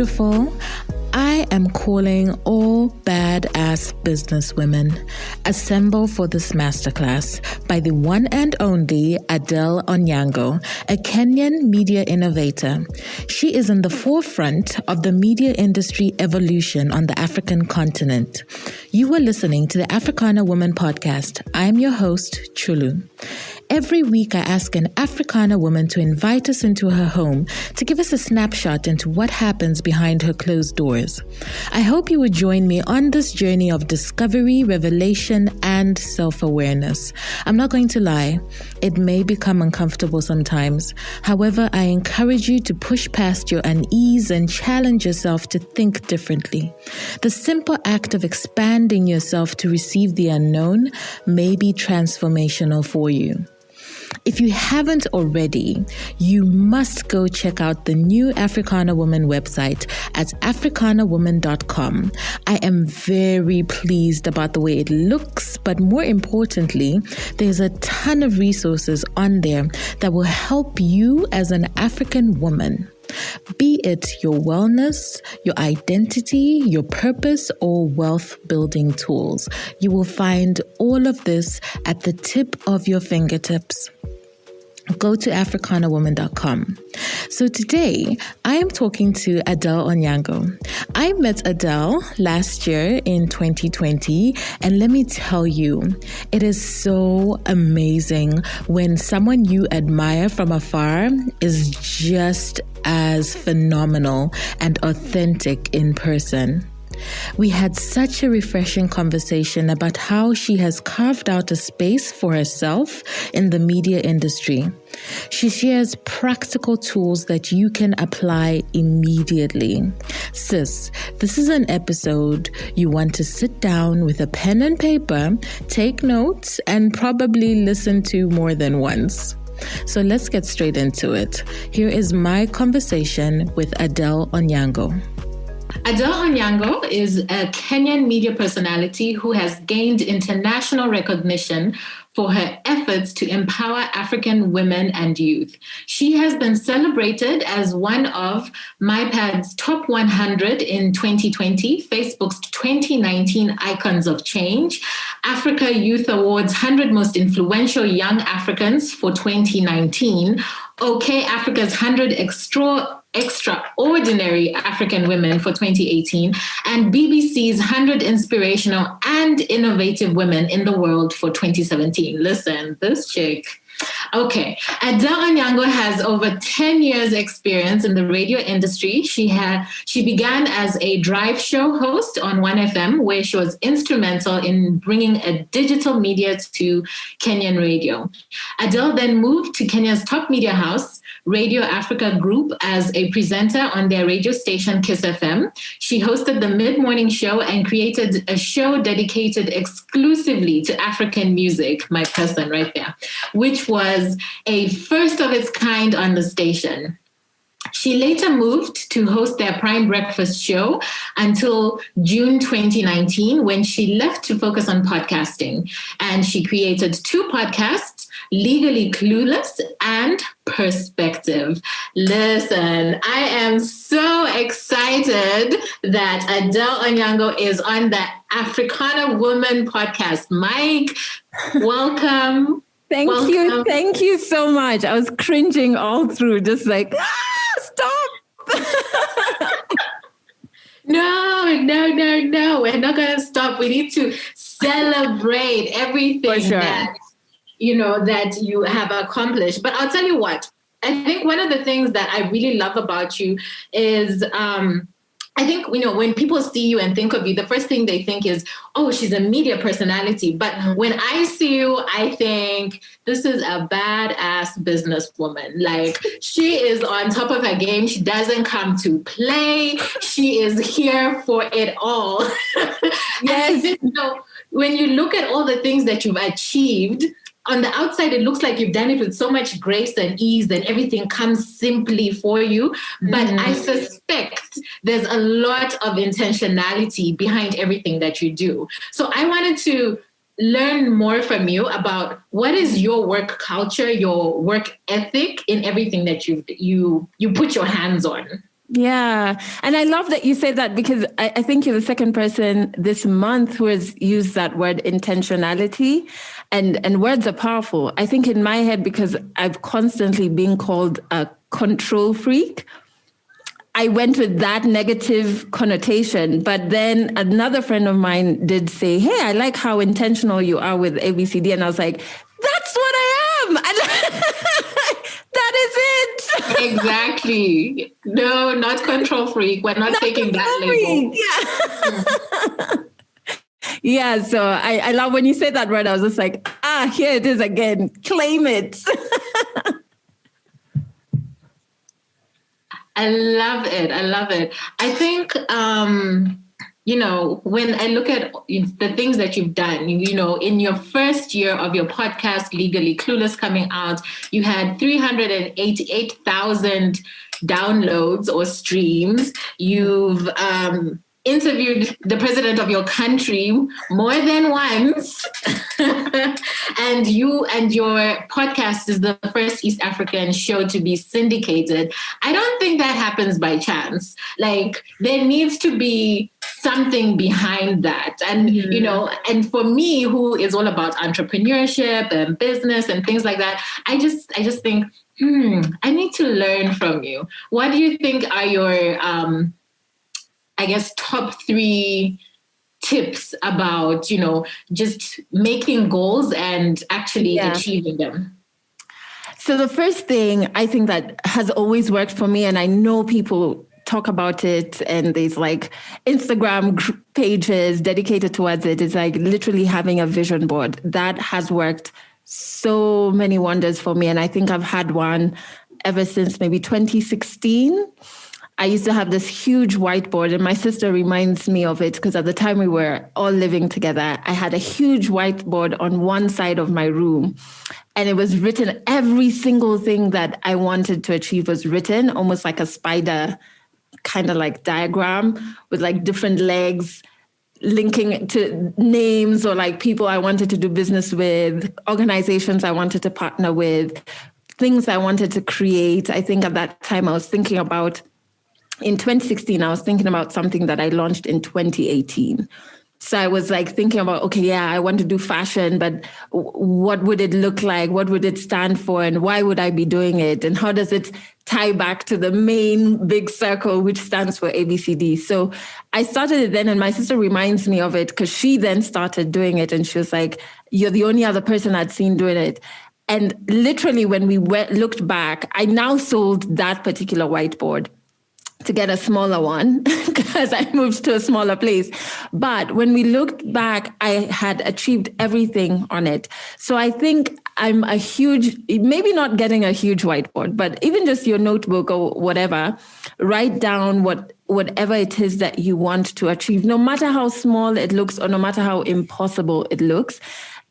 beautiful. I am calling all badass businesswomen. Assemble for this masterclass by the one and only Adelle Onyango, a Kenyan media innovator. She is in the forefront of the media industry evolution on the African continent. You are listening to the Africana Woman Podcast. I'm your host, Chulu. Every week, I ask an Africana woman to invite us into her home to give us a snapshot into what happens behind her closed doors. I hope you would join me on this journey of discovery, revelation, and self-awareness. I'm not going to lie, it may become uncomfortable sometimes. However, I encourage you to push past your unease and challenge yourself to think differently. The simple act of expanding yourself to receive the unknown may be transformational for you. If you haven't already, you must go check out the new Africana Woman website at africanawoman.com. I am very pleased about the way it looks, but more importantly, there's a ton of resources on there that will help you as an African woman. Be it your wellness, your identity, your purpose, or wealth building tools. You will find all of this at the tip of your fingertips. Go to africanawoman.com. So today, I am talking to Adelle Onyango. I met Adele last year in 2020, and let me tell you, it is so amazing when someone you admire from afar is just as phenomenal and authentic in person. We had such a refreshing conversation about how she has carved out a space for herself in the media industry. She shares practical tools that you can apply immediately. Sis, this is an episode you want to sit down with a pen and paper, take notes, and probably listen to more than once. So let's get straight into it. Here is my conversation with Adelle Onyango. Adelle Onyango is a Kenyan media personality who has gained international recognition for her efforts to empower African women and youth. She has been celebrated as one of MyPad's top 100 in 2020, Facebook's 2019 Icons of Change, Africa Youth Awards 100 Most Influential Young Africans for 2019, OK Africa's 100 Extraordinary African Women for 2018, and BBC's 100 Inspirational and Innovative Women in the World for 2017. Listen, this chick. Okay, Adelle Onyango has over 10 years experience in the radio industry. She began as a drive show host on 1FM, where she was instrumental in bringing a digital media to Kenyan radio. Adelle then moved to Kenya's top media house, Radio Africa Group, as a presenter on their radio station Kiss FM. She hosted the mid-morning show and created a show dedicated exclusively to African music, my person right there, which was a first of its kind on the station. She later moved to host their Prime Breakfast show until June 2019, when she left to focus on podcasting. And she created two podcasts, Legally Clueless and Perspective. Listen, I am so excited that Adelle Onyango is on the Africana Woman Podcast. Mike, welcome. Thank you so much. I was cringing all through, just like, stop. No. We're not going to stop. We need to celebrate everything that you have accomplished. But I'll tell you what, I think one of the things that I really love about you is, I think, when people see you and think of you, the first thing they think is, oh, she's a media personality. But when I see you, I think this is a badass businesswoman. Like, she is on top of her game. She doesn't come to play. She is here for it all. Yes. When you look at all the things that you've achieved, on the outside, it looks like you've done it with so much grace and ease and everything comes simply for you. But I suspect there's a lot of intentionality behind everything that you do. So I wanted to learn more from you about what is your work culture, your work ethic in everything that you put your hands on. Yeah. And I love that you say that, because I think you're the second person this month who has used that word intentionality, and words are powerful. I think in my head, because I've constantly been called a control freak, I went with that negative connotation. But then another friend of mine did say, hey, I like how intentional you are with ABCD. And I was like, that's what I am. That is it. Exactly. No, not control freak. We're not taking that label. Yeah. Yeah. So I love when you say that word. I was just like, here it is again. Claim it. I love it. I love it. I think, when I look at the things that you've done, in your first year of your podcast, Legally Clueless, coming out, you had 388,000 downloads or streams. You've interviewed the president of your country more than once. And your podcast is the first East African show to be syndicated. I don't think that happens by chance. Like, there needs to be something behind that. And, and for me, who is all about entrepreneurship and business and things like that, I just think, I need to learn from you. What do you think are your, top 3 tips about, just making goals and actually achieving them? So the first thing I think that has always worked for me, and I know people talk about it and there's like Instagram pages dedicated towards it, is like literally having a vision board. That has worked so many wonders for me. And I think I've had one ever since maybe 2016. I used to have this huge whiteboard, and my sister reminds me of it because at the time we were all living together. I had a huge whiteboard on one side of my room, and it was written, every single thing that I wanted to achieve was written, almost like a spider kind of like diagram with like different legs linking to names or like people I wanted to do business with, organizations I wanted to partner with, things I wanted to create. I think at that time I was thinking about, in 2016, I was thinking about something that I launched in 2018. So I was like thinking about, I want to do fashion, but what would it look like? What would it stand for? And why would I be doing it? And how does it tie back to the main big circle, which stands for ABCD? So I started it then, and my sister reminds me of it because she then started doing it. And she was like, you're the only other person I'd seen doing it. And literally when we looked back, I now sold that particular whiteboard to get a smaller one because I moved to a smaller place. But when we looked back, I had achieved everything on it. So I think I'm a huge, maybe not getting a huge whiteboard, but even just your notebook or whatever, write down whatever it is that you want to achieve, no matter how small it looks or no matter how impossible it looks.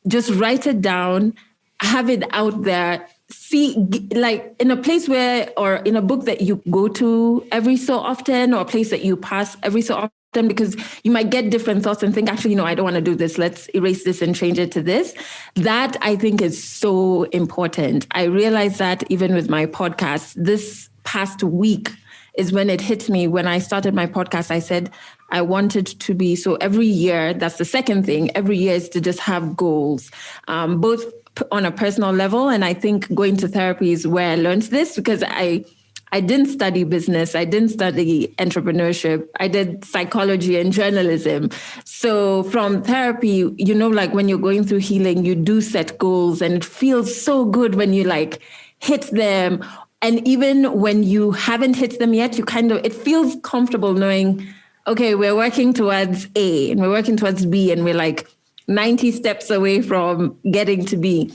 Just write it down, have it out there. See, like in a place where, or in a book that you go to every so often, or a place that you pass every so often, because you might get different thoughts and think, actually, no, I don't want to do this. Let's erase this and change it to this. That I think is so important. I realized that even with my podcast, this past week is when it hit me. When I started my podcast, I said I wanted to be, so every year, that's the second thing, every year is to just have goals, both on a personal level. And I think going to therapy is where I learned this, because I didn't study business. I didn't study entrepreneurship. I did psychology and journalism. So from therapy, like when you're going through healing, you do set goals, and it feels so good when you like hit them. And even when you haven't hit them yet, it feels comfortable knowing, okay, we're working towards A and we're working towards B, and we're like 90 steps away from getting to B.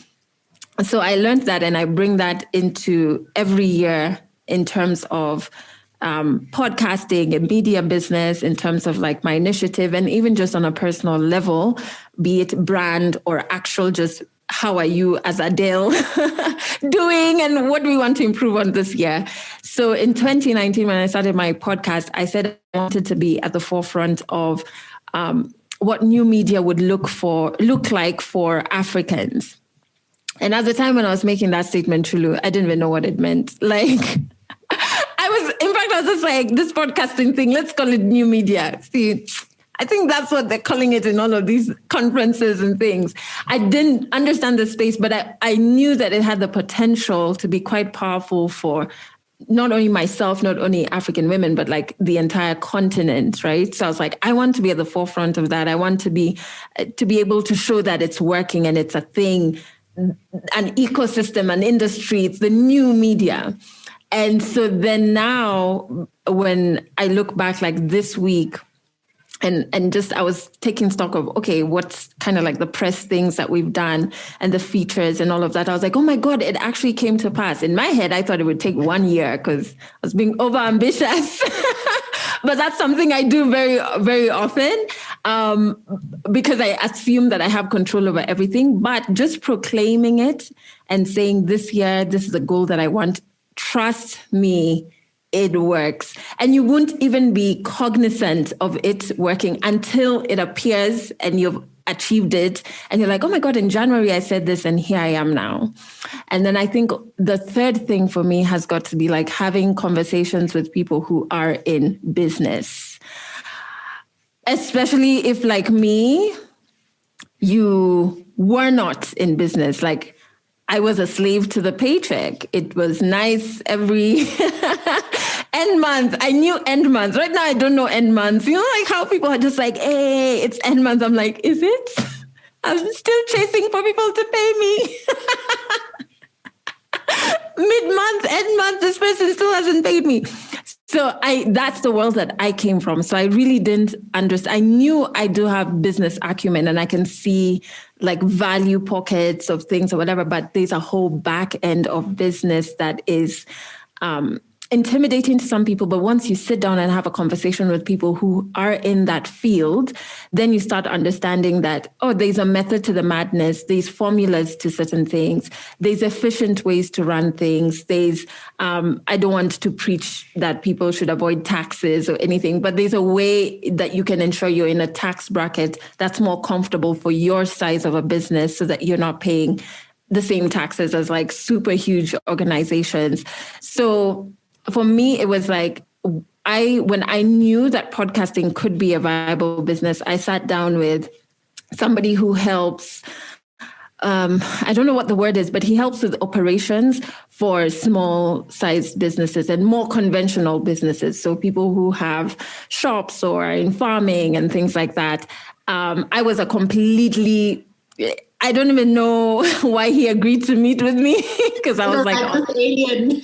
So I learned that, and I bring that into every year in terms of podcasting and media business, in terms of like my initiative, and even just on a personal level, be it brand or actual, just how are you as Adele doing and what do we want to improve on this year? So in 2019, when I started my podcast, I said I wanted to be at the forefront of what new media would look like for Africans. And at the time when I was making that statement, Chulu, I didn't even know what it meant. Like, I I was just like, this podcasting thing, let's call it new media. See, I think that's what they're calling it in all of these conferences and things. I didn't understand the space, but I knew that it had the potential to be quite powerful for not only myself, not only African women, but like the entire continent, right? So I was like, I want to be at the forefront of that. I want to be able to show that it's working and it's a thing, an ecosystem, an industry. It's the new media. And so then now when I look back like this week, and just I was taking stock of, okay, what's kind of like the press things that we've done and the features and all of that. I was like, oh my God, it actually came to pass. In my head, I thought it would take 1 year because I was being over ambitious. But that's something I do very, very often because I assume that I have control over everything. But just proclaiming it and saying this year, this is the goal that I want, trust me, it works. And you won't even be cognizant of it working until it appears and you've achieved it. And you're like, oh my God, in January, I said this and here I am now. And then I think the third thing for me has got to be like having conversations with people who are in business, especially if like me, you were not in business. Like I was a slave to the paycheck. It was nice every end month. I knew end months. Right now, I don't know end months. You know, like how people are just like, hey, it's end month. I'm like, is it? I'm still chasing for people to pay me. Mid-month, end month, this person still hasn't paid me. So that's the world that I came from. So I really didn't understand. I knew I do have business acumen and I can see like value pockets of things or whatever, but there's a whole back end of business that is intimidating to some people. But once you sit down and have a conversation with people who are in that field, then you start understanding that, oh, there's a method to the madness. There's formulas to certain things. There's efficient ways to run things. There's, I don't want to preach that people should avoid taxes or anything, but there's a way that you can ensure you're in a tax bracket that's more comfortable for your size of a business so that you're not paying the same taxes as like super huge organizations. So for me, it was like, when I knew that podcasting could be a viable business, I sat down with somebody who helps, I don't know what the word is, but he helps with operations for small sized businesses and more conventional businesses. So people who have shops or are in farming and things like that. I was I don't even know why he agreed to meet with me because I was like, alien.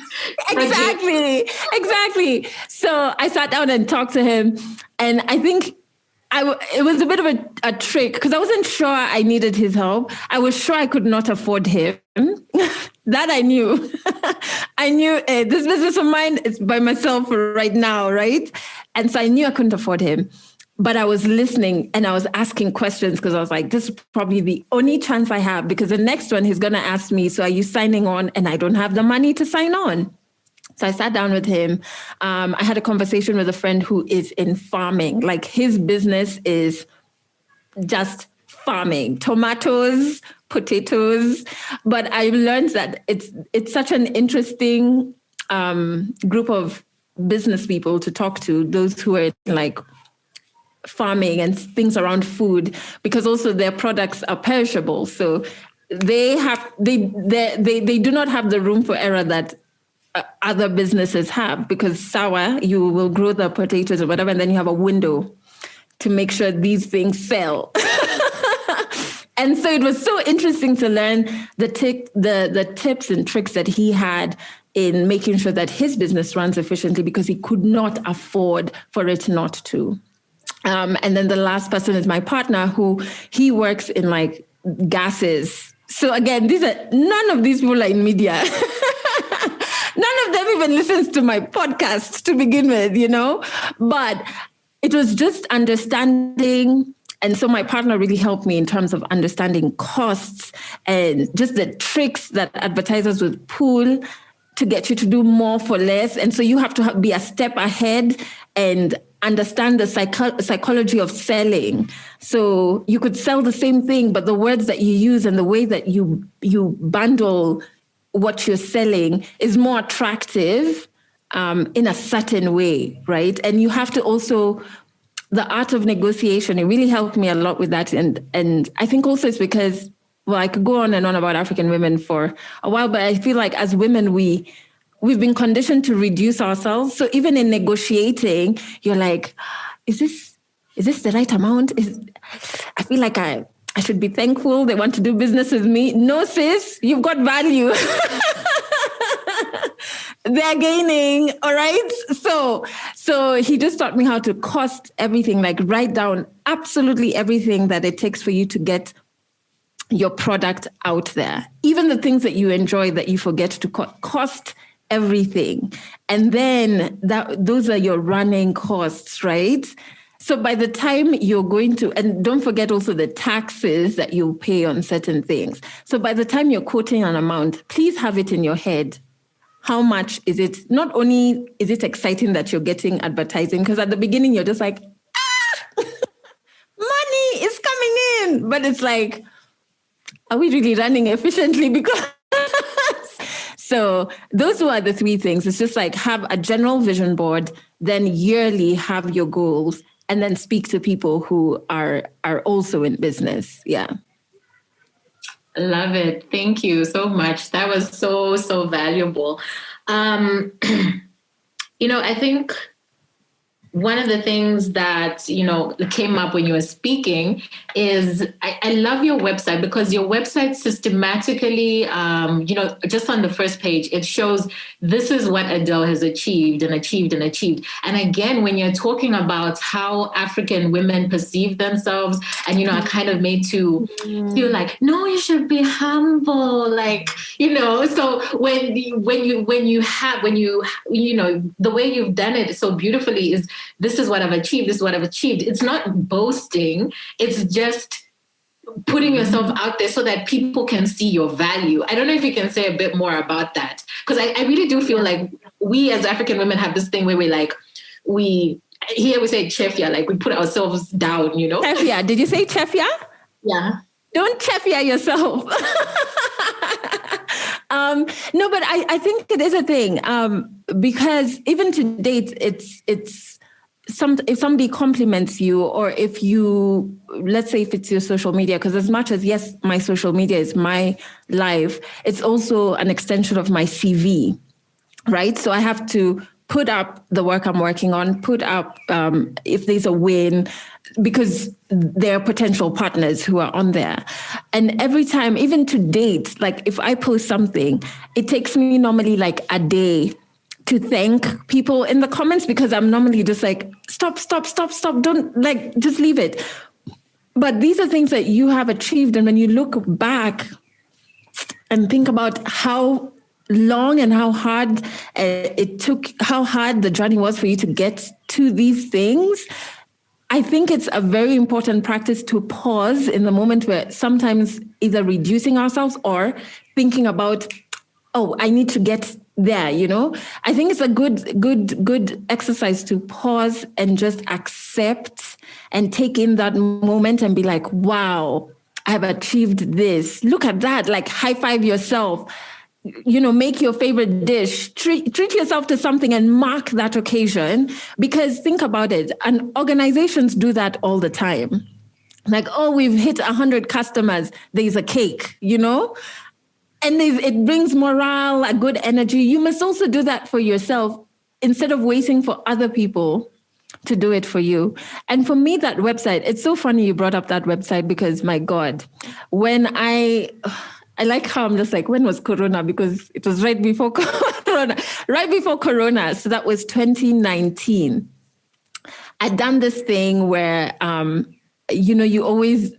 Exactly. So I sat down and talked to him. And I think it was a bit of a trick because I wasn't sure I needed his help. I was sure I could not afford him. That I knew. I knew this business of mine is by myself right now, right? And so I knew I couldn't afford him. But I was listening and I was asking questions because I was like, this is probably the only chance I have because the next one he's going to ask me, so are you signing on? And I don't have the money to sign on. So I sat down with him. I had a conversation with a friend who is in farming. Like his business is just farming, tomatoes, potatoes. But I learned that it's such an interesting group of business people to talk to, those who are like farming and things around food, because also their products are perishable. So they do not have the room for error that other businesses have, because sour, you will grow the potatoes or whatever, and then you have a window to make sure these things sell. And so it was so interesting to learn the tips and tricks that he had in making sure that his business runs efficiently, because he could not afford for it not to. And then the last person is my partner, who he works in like gases. So again, none of these people are in media. None of them even listens to my podcast to begin with, you know, but it was just understanding. And so my partner really helped me in terms of understanding costs and just the tricks that advertisers would pull to get you to do more for less. And so you have to be a step ahead and understand the psychology of selling. So you could sell the same thing, but the words that you use and the way that you bundle what you're selling is more attractive in a certain way, right? And you have to also, the art of negotiation, it really helped me a lot with that. And I think also it's because, well, I could go on and on about African women for a while, but I feel like as women, we've been conditioned to reduce ourselves. So even in negotiating, you're like, is this the right amount? I feel like I should be thankful they want to do business with me. No, sis, you've got value. They're gaining, all right? So he just taught me how to cost everything, like write down absolutely everything that it takes for you to get your product out there. Even the things that you enjoy that you forget to cost everything. And then those are your running costs, right? So by the time you're going to, and don't forget also the taxes that you pay on certain things. So by the time you're quoting an amount, please have it in your head. How much is it? Not only is it exciting that you're getting advertising, because at the beginning you're just like, money is coming in. But it's like, are we really running efficiently? Because so those are the three things. It's just like have a general vision board, then yearly have your goals, and then speak to people who are also in business. Yeah. Love it. Thank you so much. That was so, so valuable. I think one of the things that, came up when you were speaking is I love your website because your website systematically, just on the first page, it shows this is what Adele has achieved and achieved and achieved. And again, when you're talking about how African women perceive themselves and, are kind of made to feel like, no, you should be humble, like, so when you the way you've done it so beautifully is, this is what I've achieved. This is what I've achieved. It's not boasting. It's just putting yourself out there so that people can see your value. I don't know if you can say a bit more about that. Because I really do feel like we as African women have this thing where we say chefia, like we put ourselves down, Chefia. Did you say chefia? Yeah. Don't chefia yourself. No, but I think it is a thing. Because even to date, it's if somebody compliments you, or if you, let's say if it's your social media, because as much as, yes, my social media is my life, it's also an extension of my CV, right? So I have to put up the work I'm working on, put up if there's a win, because there are potential partners who are on there. And every time, even to date, like if I post something, it takes me normally like a day to thank people in the comments, because I'm normally just like, stop. Don't, like, just leave it. But these are things that you have achieved. And when you look back and think about how long and how hard it took, how hard the journey was for you to get to these things, I think it's a very important practice to pause in the moment where sometimes either reducing ourselves or thinking about, oh, I need to get there, I think it's a good exercise to pause and just accept and take in that moment and be like, wow, I've achieved this. Look at that, like high five yourself, make your favorite dish, treat yourself to something and mark that occasion. Because think about it, and organizations do that all the time. Like, oh, we've hit 100 customers, there's a cake, And it brings morale, a good energy. You must also do that for yourself instead of waiting for other people to do it for you. And for me, that website, it's so funny you brought up that website, because my God, when I like how I'm just like, when was Corona? Because it was right before Corona. So that was 2019. I'd done this thing where, you always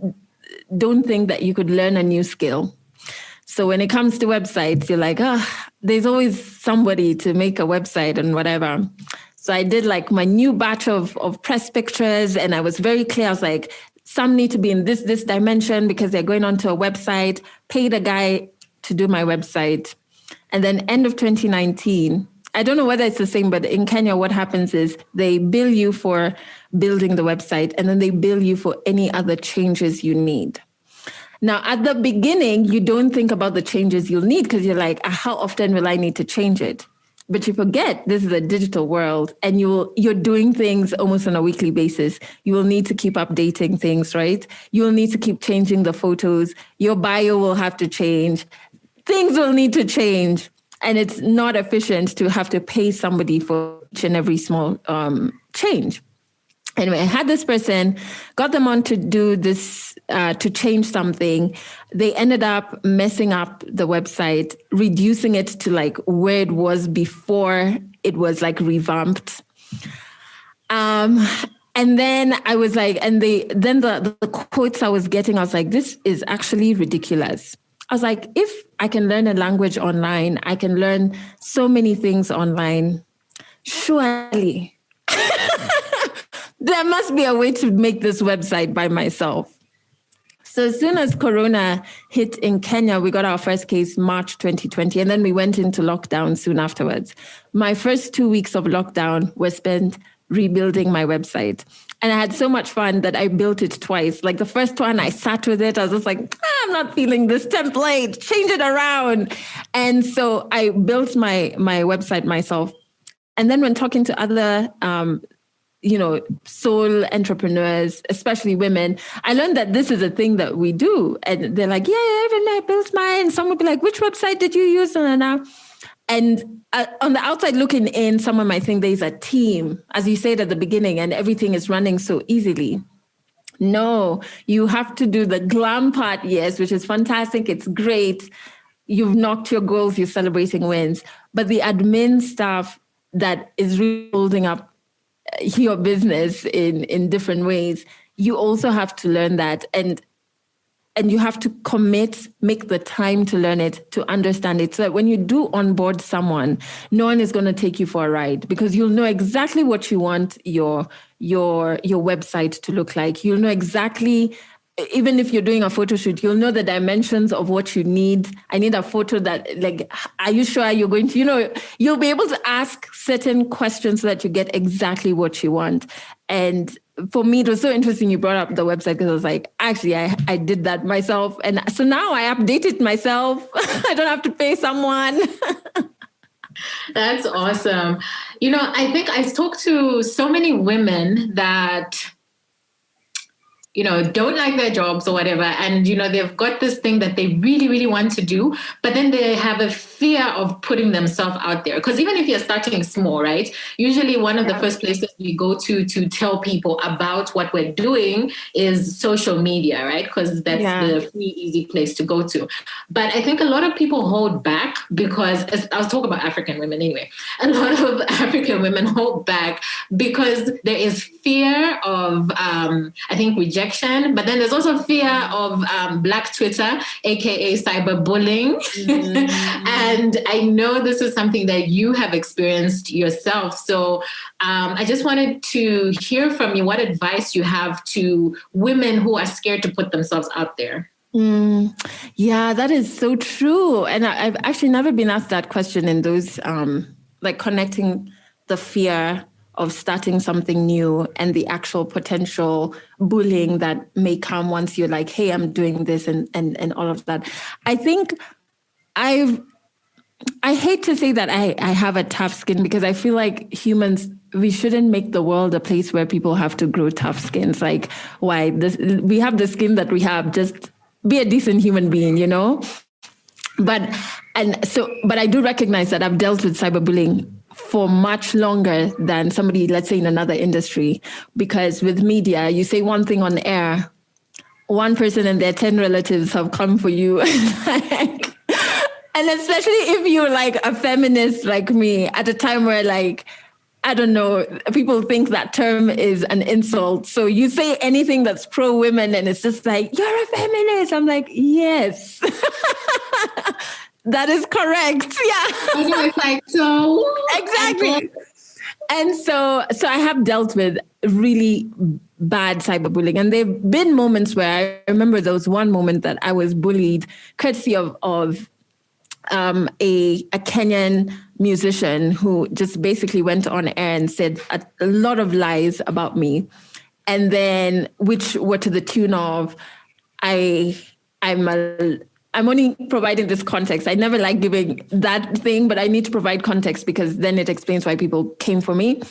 don't think that you could learn a new skill. So when it comes to websites, you're like, there's always somebody to make a website and whatever. So I did like my new batch of press pictures, and I was very clear. I was like, some need to be in this dimension because they're going onto a website, paid a guy to do my website. And then end of 2019, I don't know whether it's the same, but in Kenya, what happens is they bill you for building the website, and then they bill you for any other changes you need. Now, at the beginning, you don't think about the changes you'll need because you're like, how often will I need to change it? But you forget this is a digital world, and you're doing things almost on a weekly basis. You will need to keep updating things, right? You will need to keep changing the photos. Your bio will have to change. Things will need to change. And it's not efficient to have to pay somebody for each and every small change. Anyway, I had this person, got them on to do this, to change something. They ended up messing up the website, reducing it to like where it was before it was like revamped. And then I was like, and then the quotes I was getting, I was like, this is actually ridiculous. I was like, if I can learn a language online, I can learn so many things online. Surely there must be a way to make this website by myself. So as soon as Corona hit in Kenya, we got our first case March 2020, and then we went into lockdown soon afterwards. My first 2 weeks of lockdown were spent rebuilding my website. And I had so much fun that I built it twice. Like the first one, I sat with it. I was just like, I'm not feeling this template, change it around. And so I built my website myself. And then when talking to other soul entrepreneurs, especially women, I learned that this is a thing that we do. And they're like, yeah, even I built mine. Some would be like, which website did you use? And on the outside looking in, someone might think there's a team, as you said at the beginning, and everything is running so easily. No, you have to do the glam part, yes, which is fantastic. It's great. You've knocked your goals, you're celebrating wins. But the admin stuff that is really holding up your business in different ways, you also have to learn that. And you have to commit, make the time to learn it, to understand it. So that when you do onboard someone, no one is going to take you for a ride, because you'll know exactly what you want your website to look like. You'll know exactly, even if you're doing a photo shoot, you'll know the dimensions of what you need. I need a photo that, like, are you sure you're going to, you'll be able to ask certain questions so that you get exactly what you want. And for me, it was so interesting you brought up the website, because I was like, actually, I did that myself. And so now I update it myself. I don't have to pay someone. That's awesome. I think I talked to so many women that, don't like their jobs or whatever. And, they've got this thing that they really, really want to do, but then they have a fear of putting themselves out there. Because even if you're starting small, right, usually one of the first places we go to tell people about what we're doing is social media, right? Because that's the free, easy place to go to. But I think a lot of people hold back because, I'll talk about African women anyway, a lot of African women hold back because there is fear of, I think, rejection. But then there's also fear of Black Twitter, aka cyberbullying. Mm-hmm. And I know this is something that you have experienced yourself. So I just wanted to hear from you what advice you have to women who are scared to put themselves out there. Yeah, that is so true. And I've actually never been asked that question in those, like connecting the fear of starting something new and the actual potential bullying that may come once you're like, hey, I'm doing this and all of that. I think I hate to say that I have a tough skin, because I feel like humans, we shouldn't make the world a place where people have to grow tough skins. Like, why? We have the skin that we have, just be a decent human being, But I do recognize that I've dealt with cyberbullying for much longer than somebody, let's say, in another industry. Because with media, you say one thing on air, one person and their 10 relatives have come for you. And especially if you're like a feminist like me, at a time where, like, I don't know, people think that term is an insult. So you say anything that's pro-women and it's just like, you're a feminist. I'm like, yes. That is correct. Yeah. I know, it's like, so. Exactly. And so I have dealt with really bad cyberbullying. And there have been moments where I remember there was one moment that I was bullied courtesy of a Kenyan musician who just basically went on air and said a lot of lies about me. And then, which were to the tune of, I'm I'm only providing this context. I never like giving that thing, but I need to provide context because then it explains why people came for me.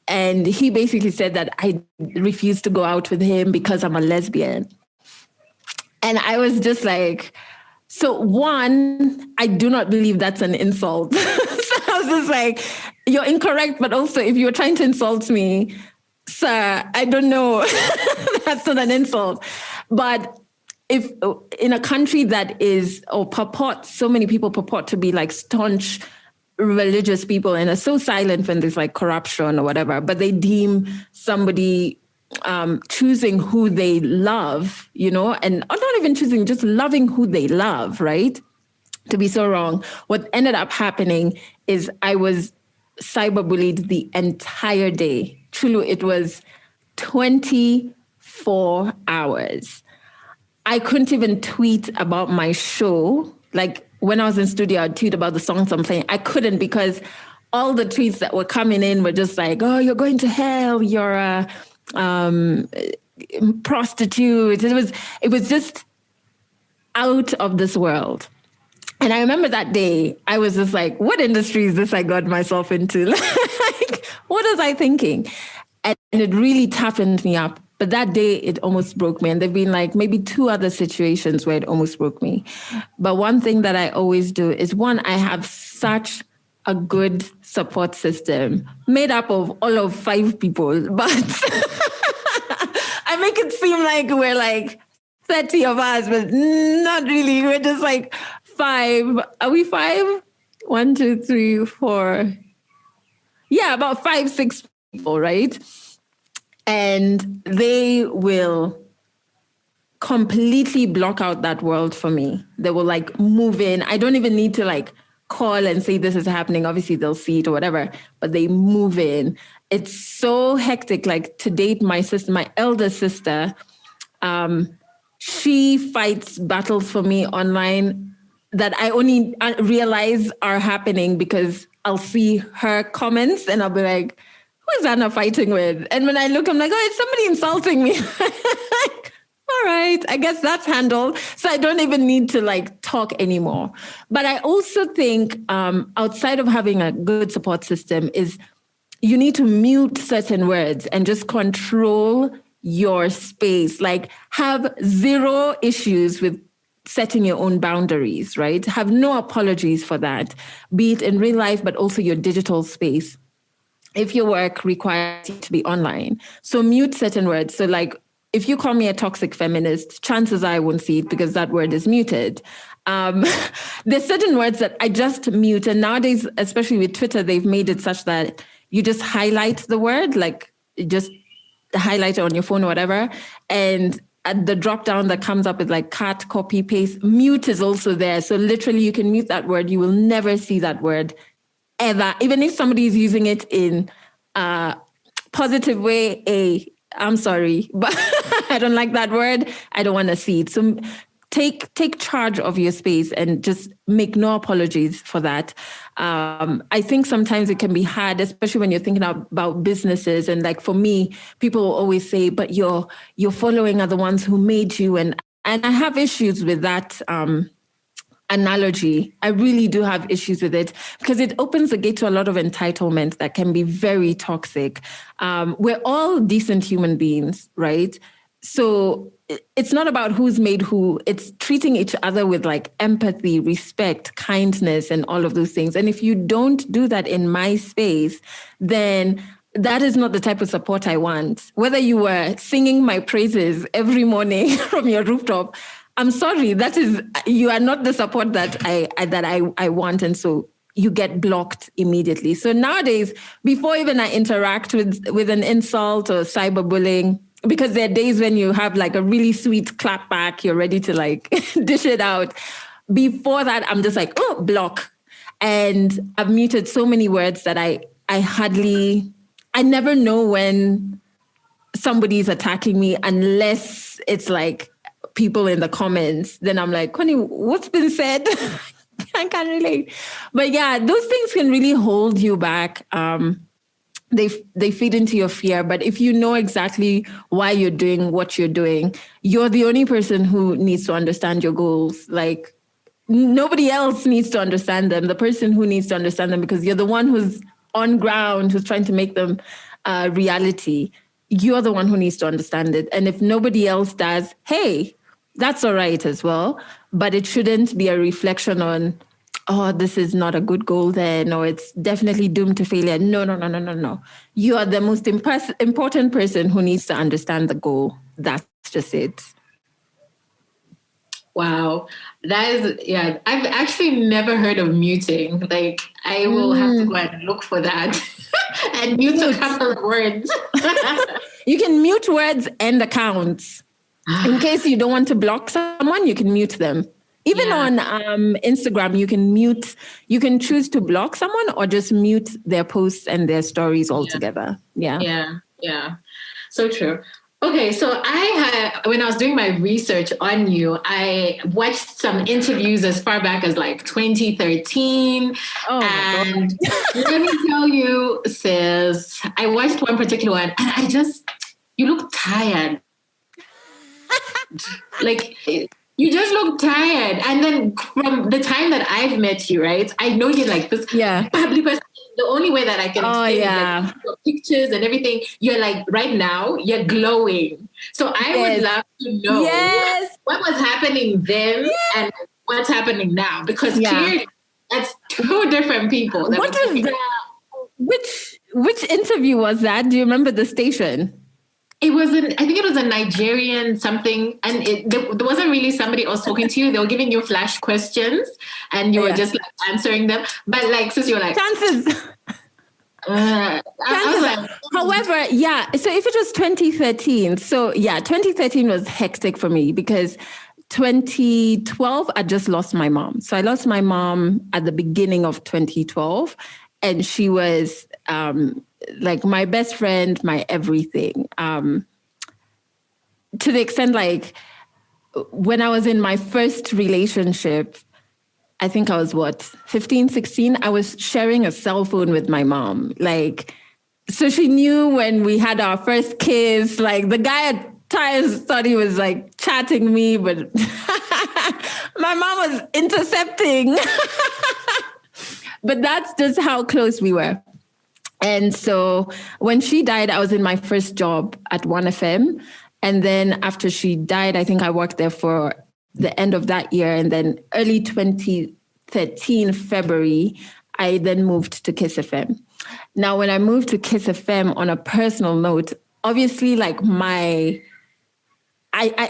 And he basically said that I refused to go out with him because I'm a lesbian. And I was just like, so one, I do not believe that's an insult. So I was just like, you're incorrect, but also if you're trying to insult me, sir, I don't know. That's not an insult. But if in a country that is, or so many people purport to be like staunch religious people and are so silent when there's like corruption or whatever, but they deem somebody choosing who they love, you know, and or not even choosing, just loving who they love, right? To be so wrong. What ended up happening is I was cyberbullied the entire day. Truly, it was 24 hours. I couldn't even tweet about my show. Like when I was in studio, I'd tweet about the songs I'm playing. I couldn't because all the tweets that were coming in were just like, oh, you're going to hell. You're a prostitute. It was just out of this world. And I remember that day, I was just like, what industry is this I got myself into? Like, what was I thinking? And it really toughened me up. But that day, it almost broke me. And there've been like maybe 2 other situations where it almost broke me. But one thing that I always do is, one, I have such a good support system made up of all of 5 people. But I make it seem like we're like 30 of us, but not really. We're just like 5. Are we 5? 1, 2, 3, 4. Yeah, about 5, 6 people, right? And they will completely block out that world for me. They will like move in. I don't even need to like call and say this is happening. Obviously they'll see it or whatever, but they move in. It's so hectic. Like to date, my elder sister, she fights battles for me online that I only realize are happening because I'll see her comments and I'll be like, who is Anna fighting with? And when I look, I'm like, oh, it's somebody insulting me. All right, I guess that's handled. So I don't even need to like talk anymore. But I also think outside of having a good support system is you need to mute certain words and just control your space. Like have 0 issues with setting your own boundaries, right? Have no apologies for that, be it in real life, but also your digital space. If your work requires you to be online. So mute certain words. So like, if you call me a toxic feminist, chances are I won't see it because that word is muted. There's certain words that I just mute. And nowadays, especially with Twitter, they've made it such that you just highlight the word, like just highlight it on your phone or whatever. And at the drop down that comes up with like cut, copy, paste, mute is also there. So literally you can mute that word. You will never see that word ever, even if somebody is using it in a positive way, I'm sorry, but I don't like that word. I don't want to see it. So take charge of your space and just make no apologies for that. I think sometimes it can be hard, especially when you're thinking about businesses. And like for me, people will always say, but your following are the ones who made you. And I have issues with that analogy. I really do have issues with it because it opens the gate to a lot of entitlement that can be very toxic. We're all decent human beings, right? So it's not about who's made who. It's treating each other with like empathy, respect, kindness, and all of those things. And if you don't do that in my space, then that is not the type of support I want. Whether you were singing my praises every morning from your rooftop, I'm sorry, you are not the support that I want. And so you get blocked immediately. So nowadays, before even I interact with an insult or cyberbullying, because there are days when you have like a really sweet clap back, you're ready to like dish it out. Before that, I'm just like, oh, block. And I've muted so many words that I never know when somebody is attacking me unless it's like people in the comments. Then I'm like, Connie, what's been said? I can't relate. But yeah, those things can really hold you back. they feed into your fear. But if you know exactly why you're doing what you're doing, you're the only person who needs to understand your goals. Like nobody else needs to understand them. The person who needs to understand them, because you're the one who's on ground, who's trying to make them reality. You're the one who needs to understand it. And if nobody else does, hey, that's all right as well. But it shouldn't be a reflection on, oh, this is not a good goal then, or it's definitely doomed to failure. No. You are the most important person who needs to understand the goal. That's just it. Wow. That is, yeah, I've actually never heard of muting. Like, I will have to go and look for that and mute a couple of words. You can mute words and accounts. In case you don't want to block someone, you can mute them. Even on Instagram, you can choose to block someone or just mute their posts and their stories altogether. Yeah. So true. Okay, so when I was doing my research on you, I watched some interviews as far back as like 2013. Oh, and let me tell you, sis, I watched one particular one and you look tired. Like, you just look tired. And then from the time that I've met you, right, I know you're like this bubbly person. The only way that I can explain is like your pictures and everything, you're like, right now, you're glowing. So I would love to know what was happening then and what's happening now. Because clearly, that's two different people. What was the... Which interview was that? Do you remember the station? I think it was a Nigerian something, and there wasn't really somebody else talking to you. They were giving you flash questions, and you were just like answering them. But like, since you're like chances. I was like, however, so if it was 2013, 2013 was hectic for me because 2012 I just lost my mom. So I lost my mom at the beginning of 2012, and she was like my best friend, my everything. To the extent, like, when I was in my first relationship, I think I was 15, 16, I was sharing a cell phone with my mom. Like, so she knew when we had our first kiss, like the guy at times thought he was like chatting me, but my mom was intercepting. But that's just how close we were. And so when she died, I was in my first job at 1FM. And then after she died, I think I worked there for the end of that year. And then early 2013, February, I then moved to Kiss FM. Now, when I moved to Kiss FM, on a personal note, obviously, like I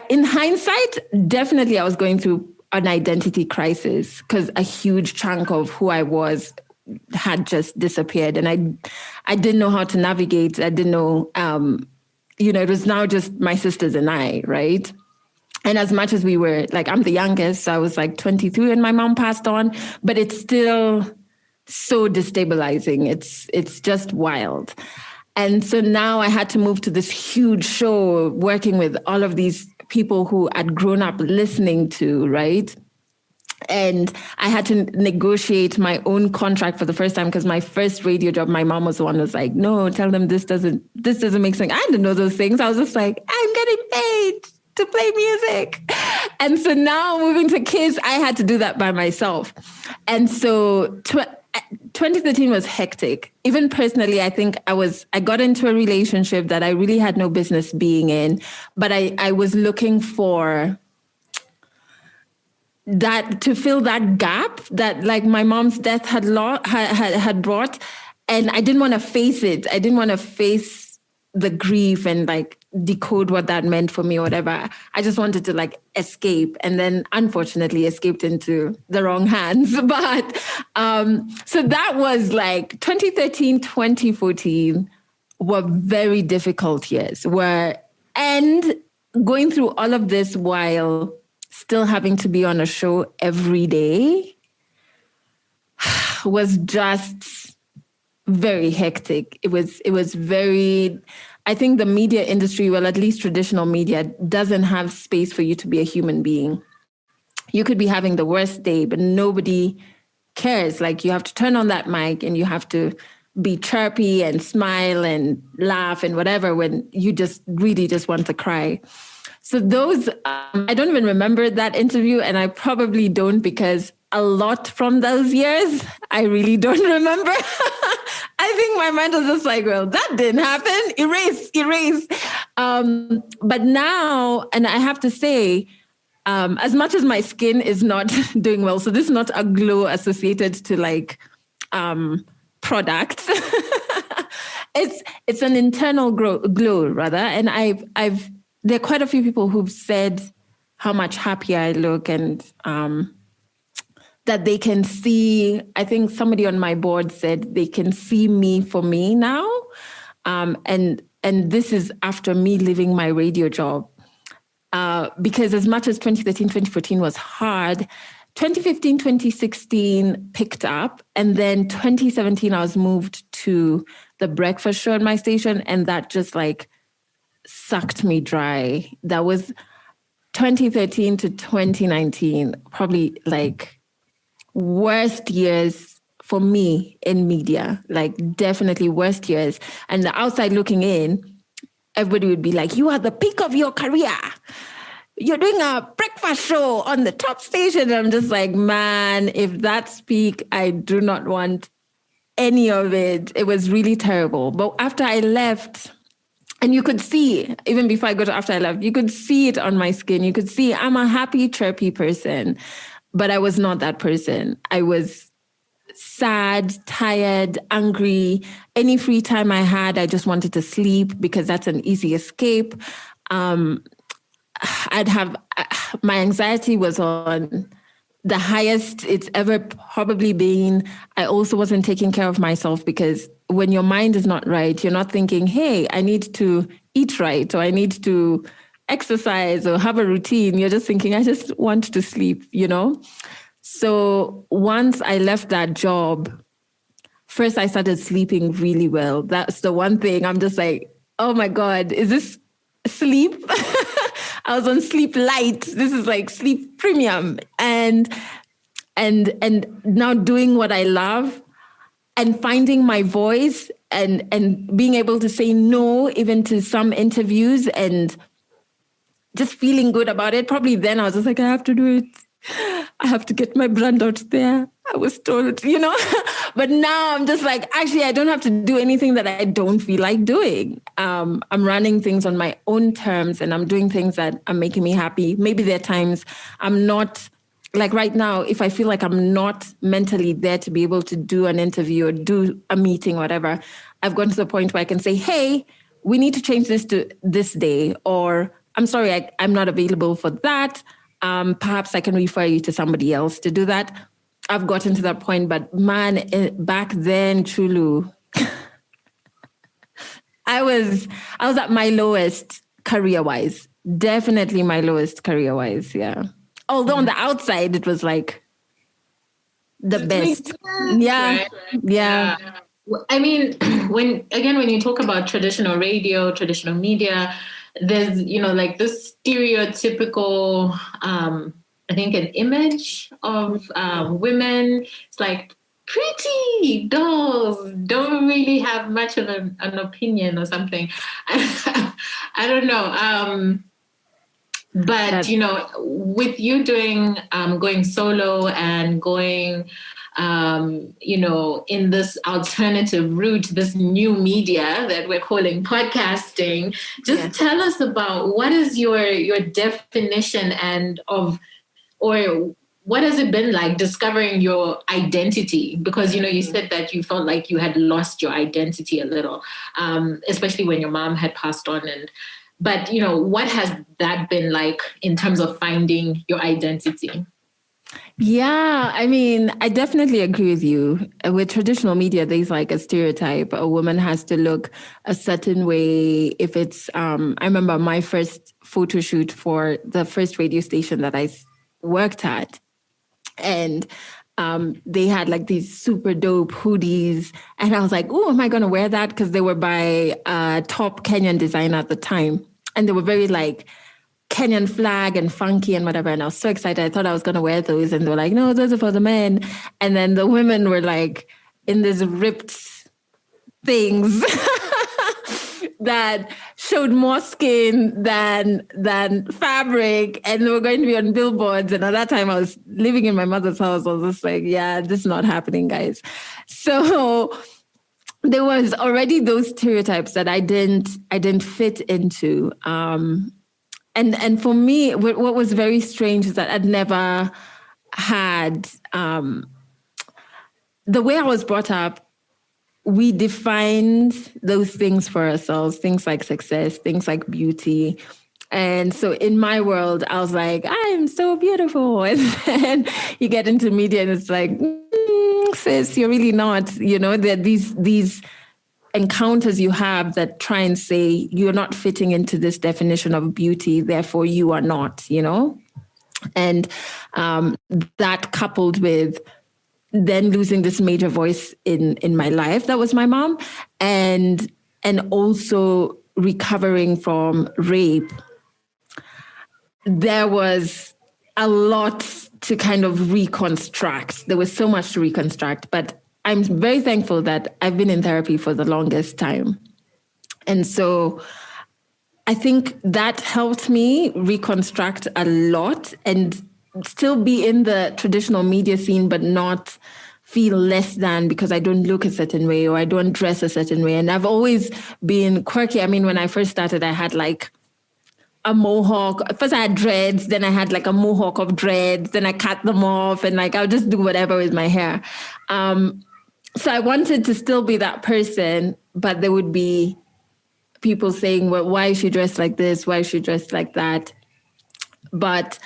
in hindsight, definitely I was going through an identity crisis because a huge chunk of who I was had just disappeared. And I didn't know how to navigate. I didn't know, it was now just my sisters and I, right? And as much as we were, like, I'm the youngest, so I was like 23 when my mom passed on, but it's still so destabilizing. It's just wild. And so now I had to move to this huge show, working with all of these people who I'd grown up listening to, right? And I had to negotiate my own contract for the first time because my first radio job, my mom was the one who was like, no, tell them this doesn't make sense. I didn't know those things. I was just like, I'm getting paid to play music. And so now moving to Kiss, I had to do that by myself. And so 2013 was hectic. Even personally, I think I got into a relationship that I really had no business being in, but I was looking for that to fill that gap that like my mom's death had brought. And I didn't want to face it. I didn't want to face the grief and like decode what that meant for me or whatever. I just wanted to like escape, and then unfortunately escaped into the wrong hands. But so that was like 2013, 2014 were very difficult years, and going through all of this while still having to be on a show every day was just very hectic. It was very, I think the media industry, well, at least traditional media, doesn't have space for you to be a human being. You could be having the worst day, but nobody cares. Like, you have to turn on that mic and you have to be chirpy and smile and laugh and whatever when you just really just want to cry. So those, I don't even remember that interview, and I probably don't because a lot from those years, I really don't remember. I think my mind was just like, well, that didn't happen. Erase. But now, and I have to say, as much as my skin is not doing well, so this is not a glow associated to like products. It's an internal glow rather. And there are quite a few people who've said how much happier I look and that they can see, I think somebody on my board said they can see me for me now. And this is after me leaving my radio job. Because as much as 2013, 2014 was hard, 2015, 2016 picked up. And then 2017, I was moved to the breakfast show at my station. And that just like sucked me dry. That was 2013 to 2019, probably like worst years for me in media, like definitely worst years. And the outside looking in, everybody would be like, you are the peak of your career. You're doing a breakfast show on the top station. And I'm just like, man, if that's peak, I do not want any of it. It was really terrible. But after I left, and you could see, even before I got after I left, you could see it on my skin. You could see I'm a happy, chirpy person, but I was not that person. I was sad, tired, angry. Any free time I had, I just wanted to sleep because that's an easy escape. My anxiety was on the highest it's ever probably been. I also wasn't taking care of myself because when your mind is not right, you're not thinking, hey, I need to eat right, or I need to exercise or have a routine. You're just thinking, I just want to sleep, you know? So once I left that job, first I started sleeping really well. That's the one thing I'm just like, oh my God, is this sleep? I was on sleep light. This is like sleep premium. And now doing what I love and finding my voice and being able to say no even to some interviews and just feeling good about it. Probably then I was just like, I have to do it. I have to get my brand out there. I was told, you know, but now I'm just like, actually, I don't have to do anything that I don't feel like doing. I'm running things on my own terms and I'm doing things that are making me happy. Maybe there are times I'm not, like right now, if I feel like I'm not mentally there to be able to do an interview or do a meeting, whatever, I've gotten to the point where I can say, hey, we need to change this to this day, or I'm sorry, I'm not available for that. Perhaps I can refer you to somebody else to do that. I've gotten to that point, but man, back then, Chulu, I was at my lowest career-wise. Definitely my lowest career-wise, yeah. Although on the outside, it was like the best. Yeah, right? Yeah. I mean, when you talk about traditional radio, traditional media, there's, you know, like this stereotypical, I think an image of women. It's like pretty dolls, don't really have much of an opinion or something. I don't know. But, you know, with you doing, going solo and going, you know, in this alternative route, this new media that we're calling podcasting, just tell us about what is your definition or what has it been like discovering your identity? Because, you know, you said that you felt like you had lost your identity a little, especially when your mom had passed on. But, you know, what has that been like in terms of finding your identity? Yeah, I mean, I definitely agree with you. With traditional media, there's like a stereotype. A woman has to look a certain way. If it's, I remember my first photo shoot for the first radio station that I worked at. And they had like these super dope hoodies. And I was like, oh, am I going to wear that? Because they were by a top Kenyan designer at the time. And they were very like Kenyan flag and funky and whatever. And I was so excited. I thought I was going to wear those. And they were like, no, those are for the men. And then the women were like in this ripped things that showed more skin than fabric, and they were going to be on billboards. And at that time, I was living in my mother's house. I was just like, yeah, this is not happening, guys. So there was already those stereotypes that I didn't fit into. And for me, what was very strange is that I'd never had the way I was brought up. We defined those things for ourselves, things like success, things like beauty. And so in my world, I was like, I'm so beautiful. And then you get into media and it's like, sis, you're really not. You know, there are these encounters you have that try and say you're not fitting into this definition of beauty, therefore you are not, you know? And that coupled with then losing this major voice in my life, that was my mom, and also recovering from rape. There was a lot to kind of reconstruct. There was so much to reconstruct, but I'm very thankful that I've been in therapy for the longest time. And so I think that helped me reconstruct a lot and still be in the traditional media scene, but not feel less than because I don't look a certain way or I don't dress a certain way. And I've always been quirky. I mean, when I first started, I had like a mohawk. First I had dreads, then I had like a mohawk of dreads, then I cut them off and like I'll just do whatever with my hair. So I wanted to still be that person, but there would be people saying, well, why is she dressed like this? Why is she dressed like that? But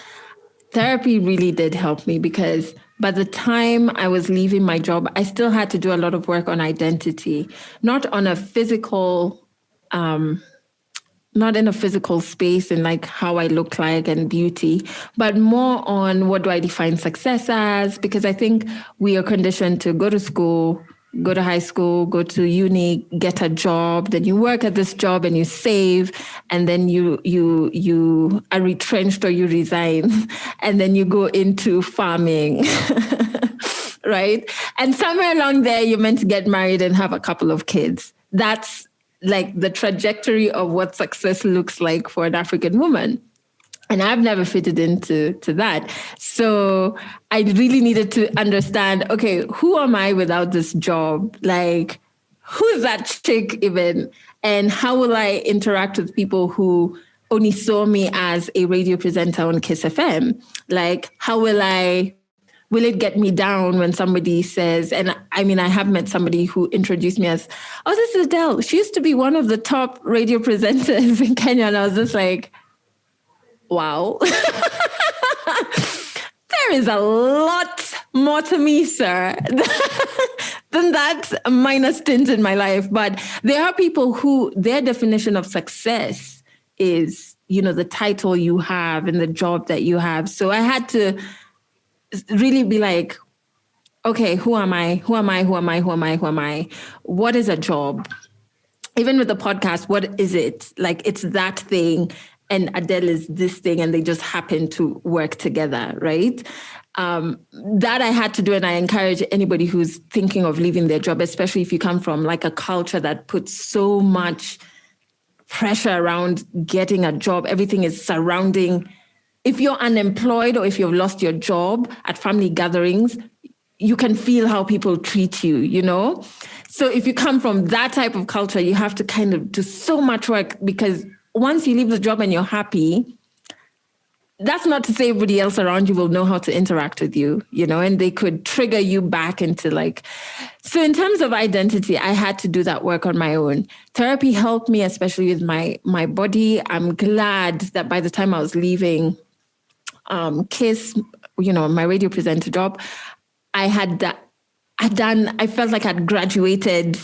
therapy really did help me because by the time I was leaving my job, I still had to do a lot of work on identity, not on a physical, not in a physical space and like how I look like and beauty, but more on what do I define success as? Because I think we are conditioned to go to school, go to high school, go to uni, get a job, then you work at this job and you save, and then you are retrenched or you resign, and then you go into farming, right? And somewhere along there, you're meant to get married and have a couple of kids. That's like the trajectory of what success looks like for an African woman. And I've never fitted into that. So I really needed to understand, okay, who am I without this job? Like, who's that chick even? And how will I interact with people who only saw me as a radio presenter on Kiss FM? Like, how will it get me down when somebody says, and I mean, I have met somebody who introduced me as, oh, this is Adele. She used to be one of the top radio presenters in Kenya. And I was just like, wow. There is a lot more to me, sir, than that minor stint in my life. But there are people who their definition of success is, you know, the title you have and the job that you have. So I had to really be like, okay, who am I? Who am I? Who am I? Who am I? Who am I? What is a job? Even with the podcast, what is it? Like, it's that thing. And Adele is this thing, and they just happen to work together, right? That I had to do, and I encourage anybody who's thinking of leaving their job, especially if you come from like a culture that puts so much pressure around getting a job. Everything is surrounding. If you're unemployed or if you've lost your job at family gatherings, you can feel how people treat you, you know? So if you come from that type of culture, you have to kind of do so much work because once you leave the job and you're happy, that's not to say everybody else around you will know how to interact with you, you know, and they could trigger you back into like, so in terms of identity, I had to do that work on my own. Therapy helped me, especially with my body. I'm glad that by the time I was leaving KISS, you know, my radio presenter job, I felt like I'd graduated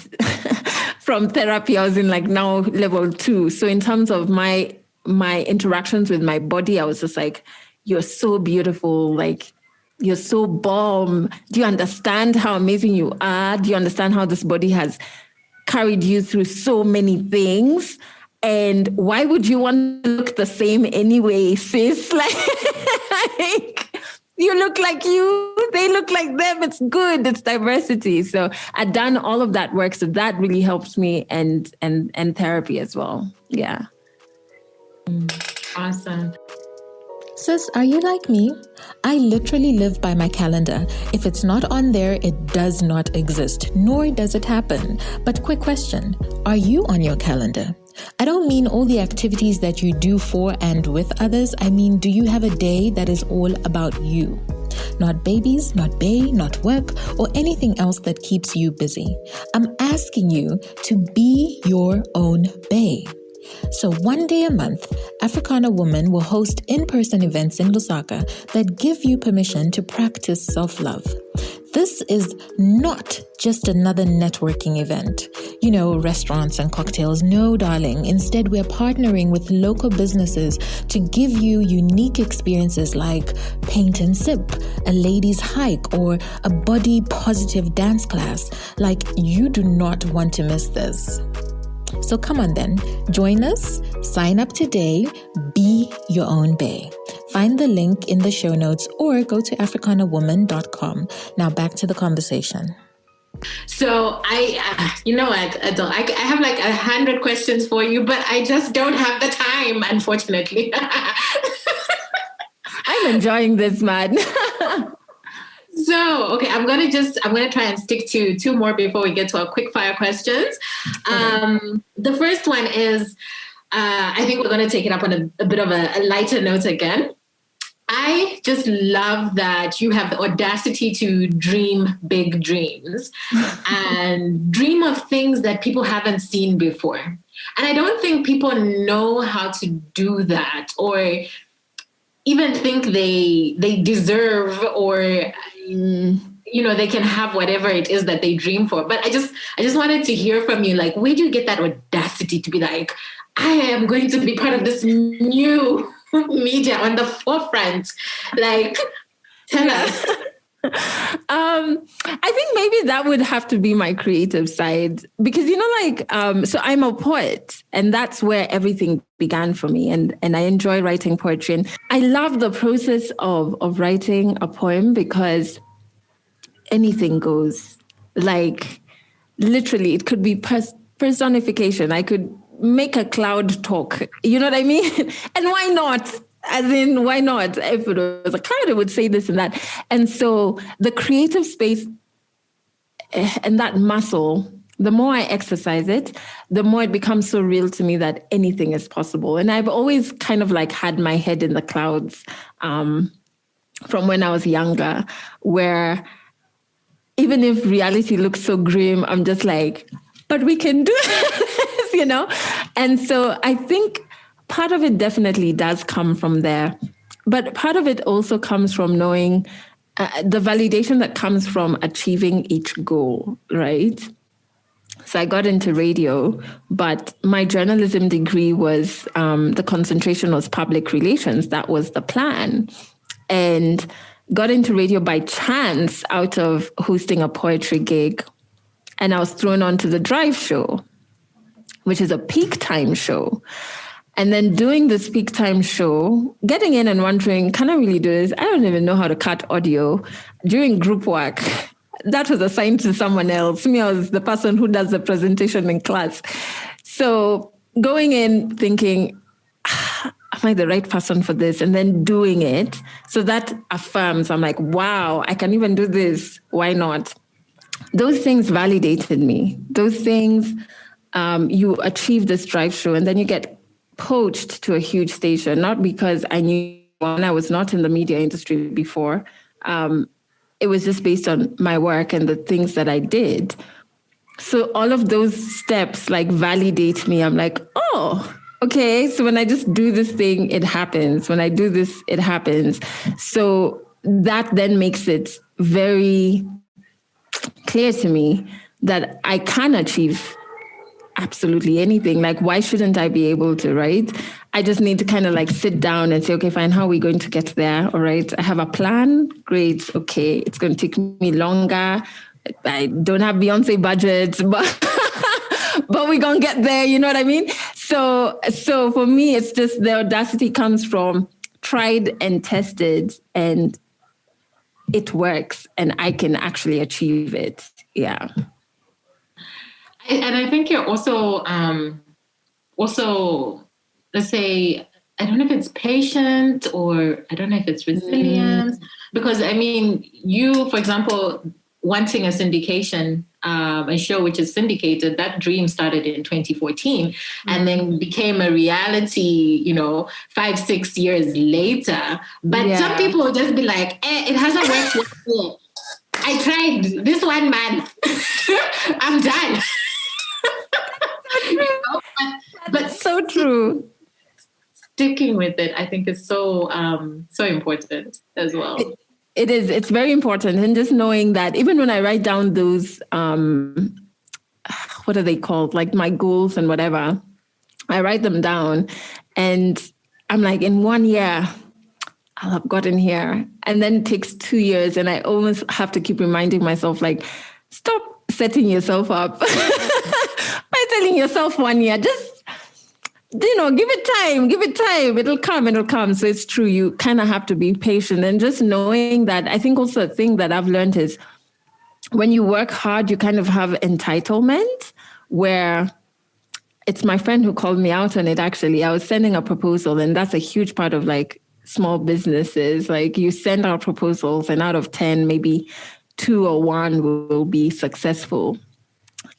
from therapy. I was in like now level 2. So in terms of my interactions with my body, I was just like, you're so beautiful. Like, you're so bomb. Do you understand how amazing you are? Do you understand how this body has carried you through so many things? And why would you want to look the same anyway, sis? Like you look like you they look like them. It's good. It's diversity. So I've done all of that work. So that really helps me and therapy as well. Yeah. Awesome. Sis, are you like me? I literally live by my calendar. If it's not on there, it does not exist, nor does it happen. But quick question, are you on your calendar? I don't mean all the activities that you do for and with others. I mean, do you have a day that is all about you? Not babies, not bae, not work, or anything else that keeps you busy. I'm asking you to be your own bae. So one day a month, Africana Woman will host in-person events in Lusaka that give you permission to practice self-love. This is not just another networking event. You know, restaurants and cocktails. No, darling. Instead, we're partnering with local businesses to give you unique experiences like paint and sip, a ladies' hike, or a body positive dance class. Like, you do not want to miss this. So come on then, join us, sign up today, be your own bae. Find the link in the show notes or go to africanawoman.com. Now back to the conversation. So you know what, Adele, I have like 100 questions for you, but I just don't have the time, unfortunately. I'm enjoying this, man. So, okay, I'm gonna try and stick to two more before we get to our quick fire questions. The first one is, I think we're gonna take it up on a bit of a lighter note again. I just love that you have the audacity to dream big dreams and dream of things that people haven't seen before. And I don't think people know how to do that or even think they deserve or you know, they can have whatever it is that they dream for. But I just wanted to hear from you, like, where do you get that audacity to be like, I am going to be part of this new media on the forefront? Like, tell us. I think maybe that would have to be my creative side because, you know, like, so I'm a poet and that's where everything began for me. And I enjoy writing poetry. And I love the process of writing a poem because anything goes. Like, literally, it could be personification. I could make a cloud talk. You know what I mean? And why not? As in, why not? If it was a cloud, it would say this and that. And so the creative space and that muscle, the more I exercise it, the more it becomes so real to me that anything is possible. And I've always kind of like had my head in the clouds from when I was younger, where even if reality looks so grim, I'm just like, but we can do this, you know? And so I think part of it definitely does come from there. But part of it also comes from knowing the validation that comes from achieving each goal, right? So I got into radio, but my journalism degree was, the concentration was public relations. That was the plan. And got into radio by chance out of hosting a poetry gig. And I was thrown onto the Drive show, which is a peak time show. And then doing this peak time show, getting in and wondering, can I really do this? I don't even know how to cut audio. During group work, that was assigned to someone else. Me, I was the person who does the presentation in class. So going in thinking, am I the right person for this? And then doing it. So that affirms, I'm like, wow, I can even do this. Why not? Those things validated me. Those things, you achieve this Drive show and then you get poached to a huge station, not because I knew when I was not in the media industry before. It was just based on my work and the things that I did. So all of those steps like validate me. I'm like, oh, okay. So when I just do this thing, it happens. When I do this, it happens. So that then makes it very clear to me that I can achieve absolutely anything. Like, why shouldn't I be able to, right? I just need to kind of like sit down and say, okay, fine, how are we going to get there? All right, I have a plan. Great. Okay, it's going to take me longer. I don't have Beyonce budget, but we're going to get there. You know what I mean? So for me, it's just the audacity comes from tried and tested and it works and I can actually achieve it. Yeah. And I think you're also, let's say, I don't know if it's patient or I don't know if it's resilience, because I mean, you, for example, wanting a syndication, a show which is syndicated, that dream started in 2014 and then became a reality, 5-6 years later. But some people will just be like, it hasn't worked yet. I tried this 1 month. I'm done. But so true. Sticking with it, I think, is so important as well. It is. It's very important. And just knowing that even when I write down those, what are they called? Like my goals and whatever, I write them down and I'm like, in 1 year, I'll have gotten here. And then it takes 2 years. And I almost have to keep reminding myself, like, stop setting yourself up by telling yourself 1 year, just, give it time. It'll come. So it's true. You kind of have to be patient and just knowing that. I think also a thing that I've learned is when you work hard, you kind of have entitlement, where it's my friend who called me out on it. Actually, I was sending a proposal, and that's a huge part of like small businesses. Like you send out proposals and out of 10, maybe 2 or 1 will be successful.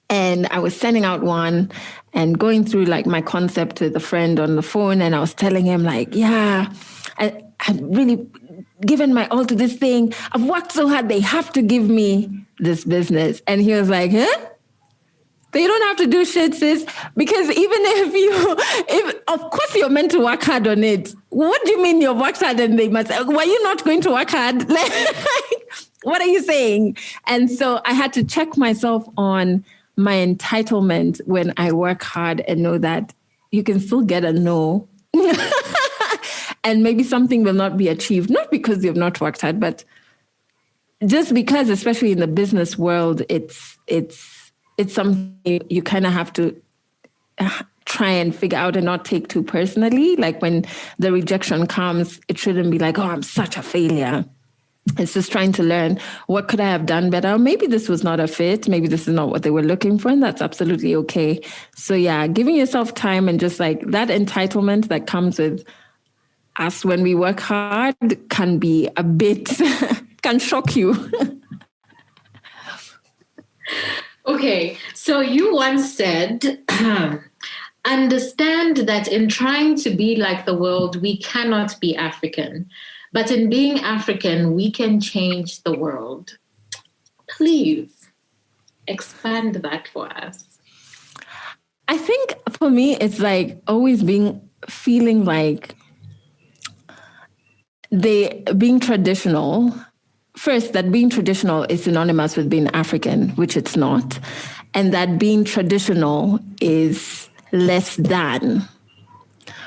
And I was sending out one and going through like my concept with a friend on the phone. And I was telling him like, yeah, I've really given my all to this thing. I've worked so hard. They have to give me this business. And he was like, huh? They don't have to do shit, sis. Because even if of course you're meant to work hard on it. What do you mean you've worked hard and they must? Were you not going to work hard? Like, what are you saying? And so I had to check myself on my entitlement when I work hard and know that you can still get a no. And maybe something will not be achieved, not because you've not worked hard, but just because, especially in the business world, it's something you kind of have to try and figure out and not take too personally. Like when the rejection comes, it shouldn't be like, oh, I'm such a failure. It's just trying to learn, what could I have done better? Maybe this was not a fit. Maybe this is not what they were looking for, and that's absolutely okay. So yeah, giving yourself time and just like that entitlement that comes with us when we work hard can be a bit, can shock you. Okay, so you once said, understand that in trying to be like the world, we cannot be African. But in being African, we can change the world. Please expand that for us. I think for me, it's like always feeling like being traditional. First, that being traditional is synonymous with being African, which it's not. And that being traditional is less than,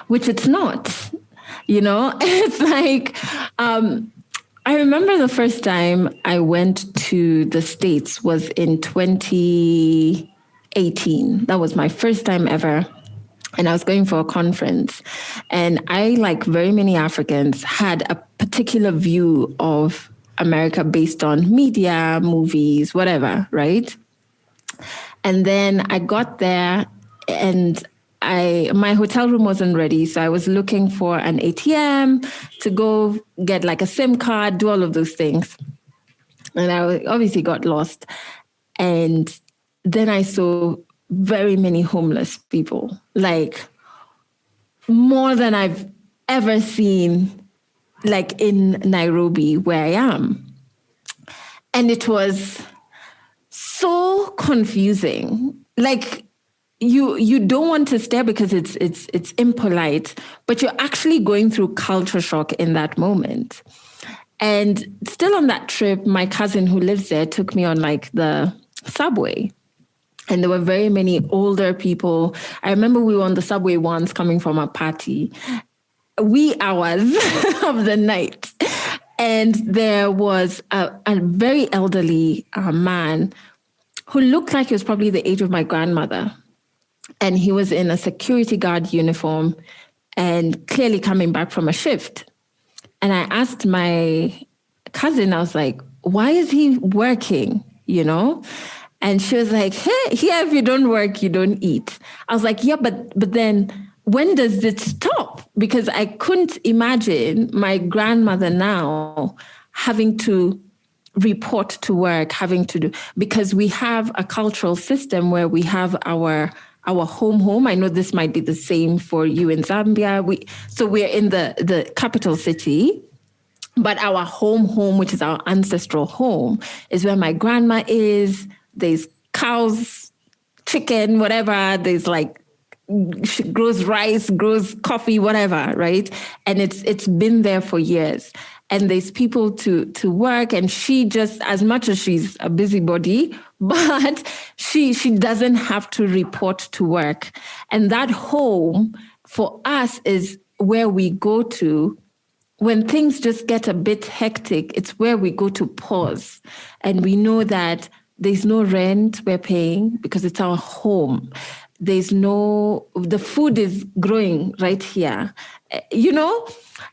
which it's not. It's like, I remember the first time I went to the States was in 2018. That was my first time ever. And I was going for a conference. And I, like very many Africans, had a particular view of America based on media, movies, whatever, right? And then I got there and my hotel room wasn't ready. So I was looking for an ATM to go get like a SIM card, do all of those things. And I obviously got lost. And then I saw very many homeless people, like more than I've ever seen, like in Nairobi where I am. And it was so confusing. Like, you don't want to stare because it's impolite, but you're actually going through culture shock in that moment. And still on that trip, my cousin who lives there took me on like the subway. And there were very many older people. I remember we were on the subway once coming from a party, wee hours of the night. And there was a very elderly man who looked like he was probably the age of my grandmother. And he was in a security guard uniform and clearly coming back from a shift. And I asked my cousin, I was like, why is he working? And she was like, hey, here, if you don't work, you don't eat. I was like, yeah, but then when does it stop? Because I couldn't imagine my grandmother now having to report to work, having to do, because we have a cultural system where we have our home. I know this might be the same for you in Zambia. We're in the capital city, but our home, which is our ancestral home, is where my grandma is. There's cows, chicken, whatever. There's like, she grows rice, grows coffee, whatever, right? And it's been there for years. And there's people to work, and she just, as much as she's a busybody, but she doesn't have to report to work. And that home for us is where we go to when things just get a bit hectic. It's where we go to pause. And we know that there's no rent we're paying because it's our home. The food is growing right here,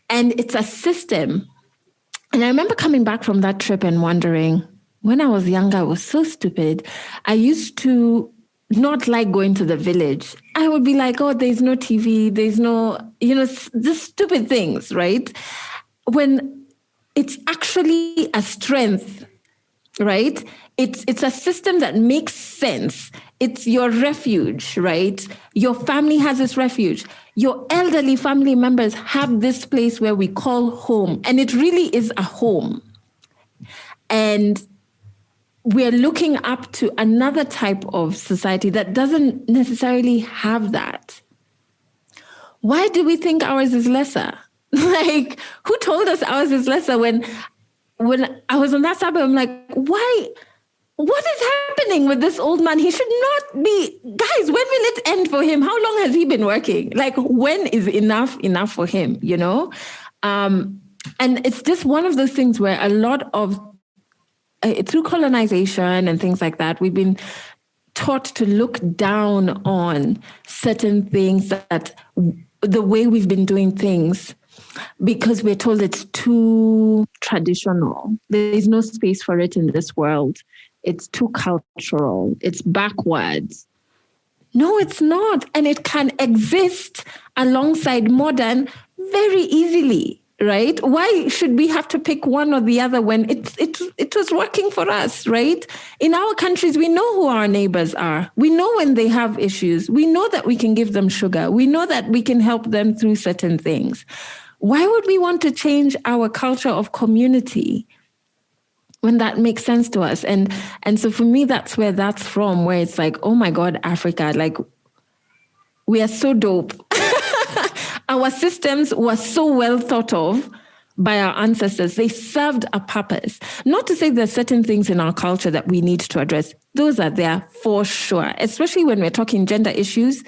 and it's a system. And I remember coming back from that trip and wondering, when I was younger, I was so stupid. I used to not like going to the village. I would be like, oh, there's no TV, there's no, the stupid things, right? When it's actually a strength, right? It's a system that makes sense. It's your refuge, right? Your family has this refuge. Your elderly family members have this place where we call home, and it really is a home. And we're looking up to another type of society that doesn't necessarily have that. Why do we think ours is lesser? Like, who told us ours is lesser? When I was on that suburb, I'm like, why? What is happening with this old man? He should not be. Guys, when will it end for him? How long has he been working? Like, when is enough for him, And it's just one of those things where a lot of, through colonization and things like that, we've been taught to look down on certain things, that the way we've been doing things, because we're told it's too traditional. There is no space for it in this world. It's too cultural. It's backwards. No, it's not. And it can exist alongside modern very easily, right? Why should we have to pick one or the other when it was working for us, right? In our countries, we know who our neighbors are. We know when they have issues. We know that we can give them sugar. We know that we can help them through certain things. Why would we want to change our culture of community when that makes sense to us? And so for me, that's where that's from, where it's like, oh my God, Africa, like, we are so dope. Our systems were so well thought of by our ancestors. They served a purpose. Not to say there's certain things in our culture that we need to address. Those are there for sure. Especially when we're talking gender issues,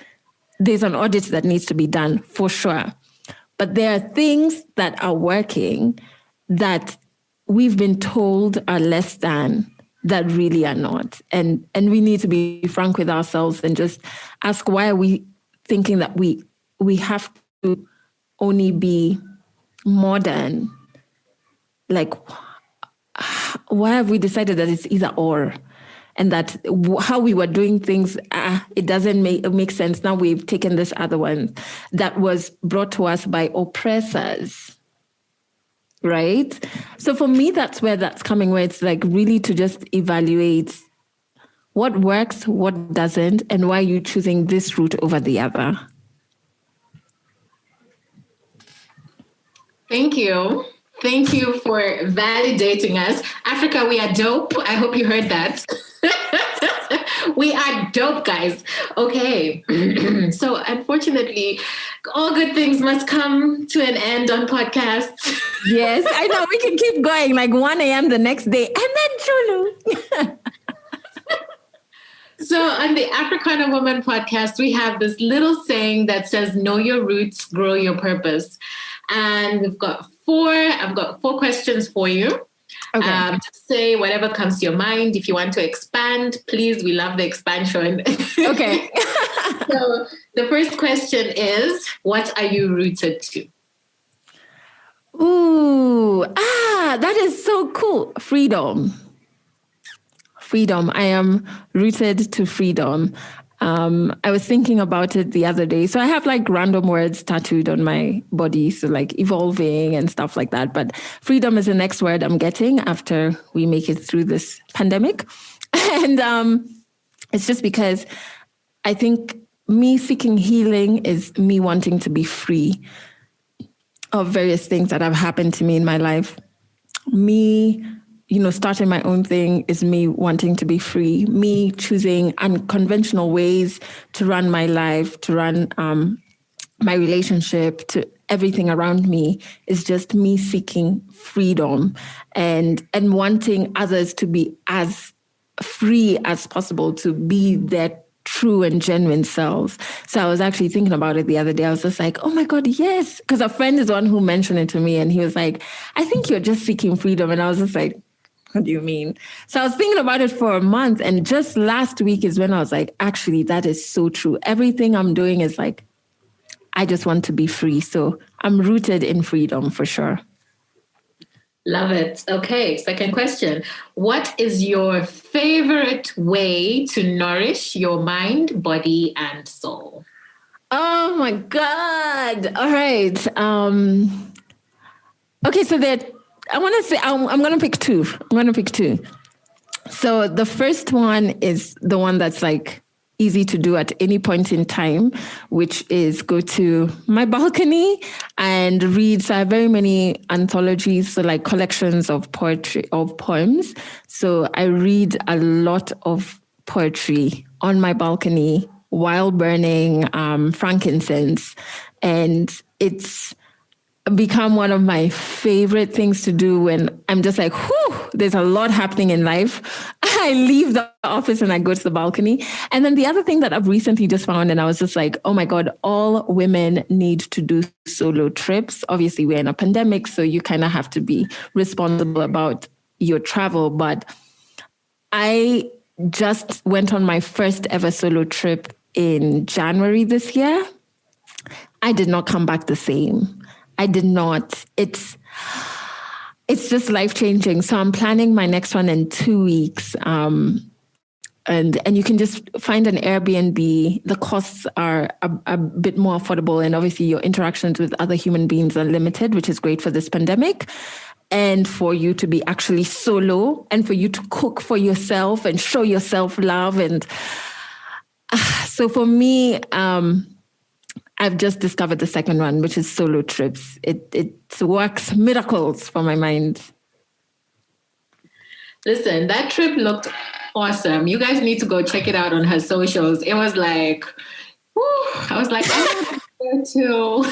there's an audit that needs to be done for sure. But there are things that are working that we've been told are less than, that really are not. And we need to be frank with ourselves and just ask, why are we thinking that we have to only be modern? Like, why have we decided that it's either or? And that how we were doing things, it doesn't make sense. Now we've taken this other one that was brought to us by oppressors, right? So for me, that's where that's coming, where it's like really to just evaluate what works, what doesn't, and why you're choosing this route over the other. Thank you. Thank you for validating us. Africa, we are dope. I hope you heard that. We are dope, guys. Okay. So unfortunately, all good things must come to an end on podcasts. Yes, I know. We can keep going like 1 a.m. the next day. And then Chulu. So on the Africana Woman podcast, we have this little saying that says, know your roots, grow your purpose. And I've got four questions for you. Okay. Just say whatever comes to your mind. If you want to expand, please, we love the expansion. Okay. So the first question is, what are you rooted to? Ooh, that is so cool. Freedom. I am rooted to freedom. I was thinking about it the other day. So I have like random words tattooed on my body. So like evolving and stuff like that. But freedom is the next word I'm getting after we make it through this pandemic. And it's just because I think me seeking healing is me wanting to be free of various things that have happened to me in my life. Me, starting my own thing is me wanting to be free. Me choosing unconventional ways to run my life, to run my relationship, to everything around me is just me seeking freedom and wanting others to be as free as possible, to be their true and genuine selves. So I was actually thinking about it the other day. I was just like, oh my God, yes. Because a friend is the one who mentioned it to me and he was like, I think you're just seeking freedom. And I was just like, what do you mean? So I was thinking about it for a month. And just last week is when I was like, actually, that is so true. Everything I'm doing is like, I just want to be free. So I'm rooted in freedom for sure. Love it. Okay, second question. What is your favorite way to nourish your mind, body, and soul? Oh my God. All right. Okay, so that I want to say, I'm going to pick two. So the first one is the one that's like easy to do at any point in time, which is go to my balcony and read. So I have very many anthologies, so like collections of poetry, of poems. So I read a lot of poetry on my balcony while burning frankincense. And it's become one of my favorite things to do when I'm just like, whew, there's a lot happening in life. I leave the office and I go to the balcony. And then the other thing that I've recently just found, and I was just like, oh my God, all women need to do solo trips. Obviously, we're in a pandemic, so you kind of have to be responsible about your travel. But I just went on my first ever solo trip in January this year. I did not come back the same. I did not. It's just life-changing. So I'm planning my next one in 2 weeks. And you can just find an Airbnb. The costs are a bit more affordable. And obviously your interactions with other human beings are limited, which is great for this pandemic. And for you to be actually solo and for you to cook for yourself and show yourself love. And so for me, I've just discovered the second one, which is solo trips. It works miracles for my mind. Listen, that trip looked awesome. You guys need to go check it out on her socials. It was like, whew, I was like, I want to go too.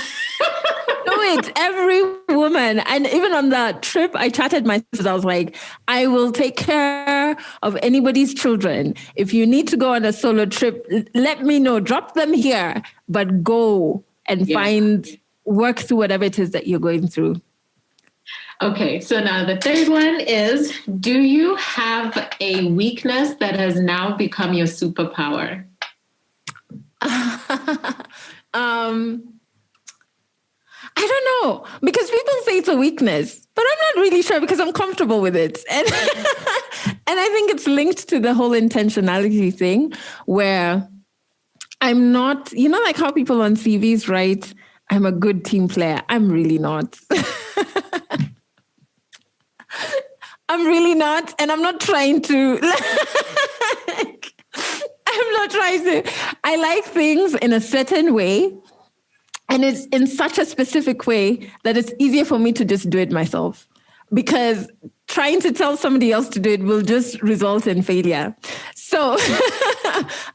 Do it, every woman. And even on that trip, I chatted my sisters. I was like, I will take care of anybody's children. If you need to go on a solo trip, let me know. Drop them here, but go and work through whatever it is that you're going through. Okay, so now the third one is, do you have a weakness that has now become your superpower? I don't know, because people say it's a weakness, but I'm not really sure because I'm comfortable with it. And, and I think it's linked to the whole intentionality thing where I'm not, like how people on CVs write, I'm a good team player. I'm really not. I'm really not. And I'm not trying to, I like things in a certain way. And it's in such a specific way that it's easier for me to just do it myself, because trying to tell somebody else to do it will just result in failure. So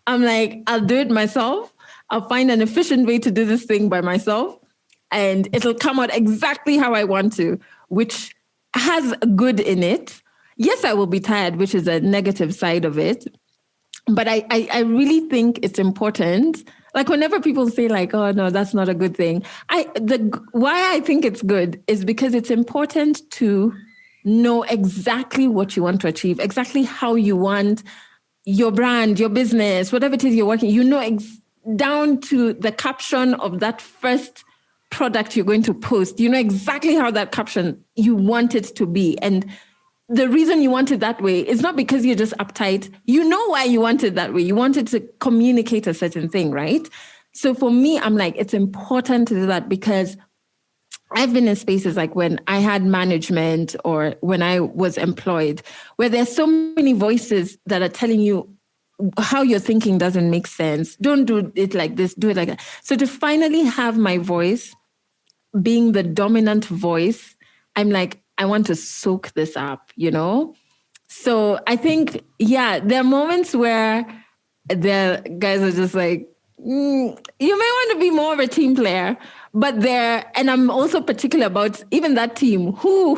I'm like, I'll do it myself. I'll find an efficient way to do this thing by myself, and it'll come out exactly how I want to, which has good in it. Yes, I will be tired, which is a negative side of it. But I really think it's important. Like whenever people say like, oh, no, that's not a good thing. Why I think it's good is because it's important to know exactly what you want to achieve, exactly how you want your brand, your business, whatever it is you're working, down to the caption of that first product you're going to post, you know exactly how that caption you want it to be. And the reason you want it that way is not because you're just uptight. You know why you want it that way. You want it to communicate a certain thing, right? So for me, I'm like, it's important to do that because I've been in spaces like when I had management or when I was employed, where there's so many voices that are telling you how you're thinking doesn't make sense. Don't do it like this, do it like that. So to finally have my voice being the dominant voice, I'm like, I want to soak this up, you know? So I think, there are moments where the guys are just like, you may want to be more of a team player, but and I'm also particular about even that team who,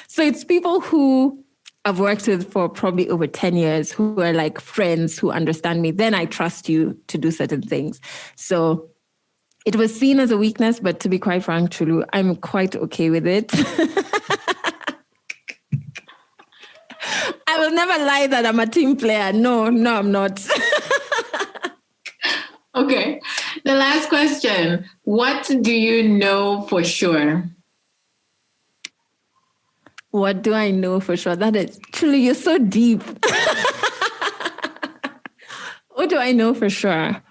so it's people who I've worked with for probably over 10 years, who are like friends who understand me. Then I trust you to do certain things. So it was seen as a weakness, but to be quite frank, Chulu, I'm quite okay with it. I will never lie that I'm a team player. No, I'm not. Okay. The last question. What do you know for sure? What do I know for sure? That is, truly, you're so deep. What do I know for sure?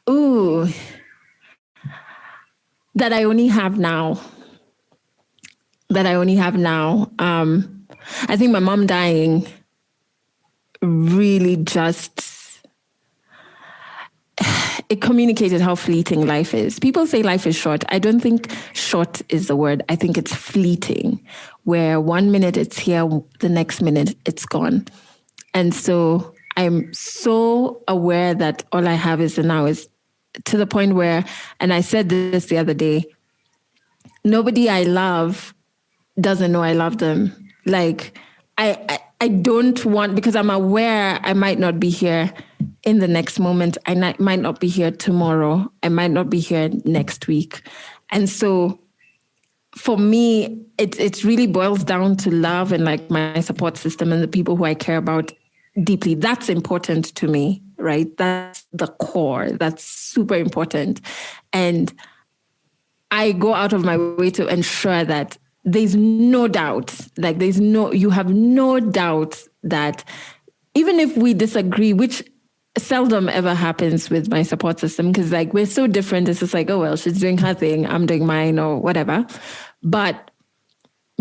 Ooh, that I only have now. I think my mom dying really just, it communicated how fleeting life is. People say life is short. I don't think short is the word. I think it's fleeting, where 1 minute it's here, the next minute it's gone. And so I'm so aware that all I have is the now, is to the point where, and I said this the other day, nobody I love doesn't know I love them. Like, I don't want, because I'm aware I might not be here in the next moment. I might not be here tomorrow. I might not be here next week. And so for me, it really boils down to love and like my support system and the people who I care about deeply. That's important to me, right? That's the core. That's super important. And I go out of my way to ensure that there's no doubt, like you have no doubt that even if we disagree, which seldom ever happens with my support system, because like we're so different, it's just like, oh, well, she's doing her thing, I'm doing mine or whatever. But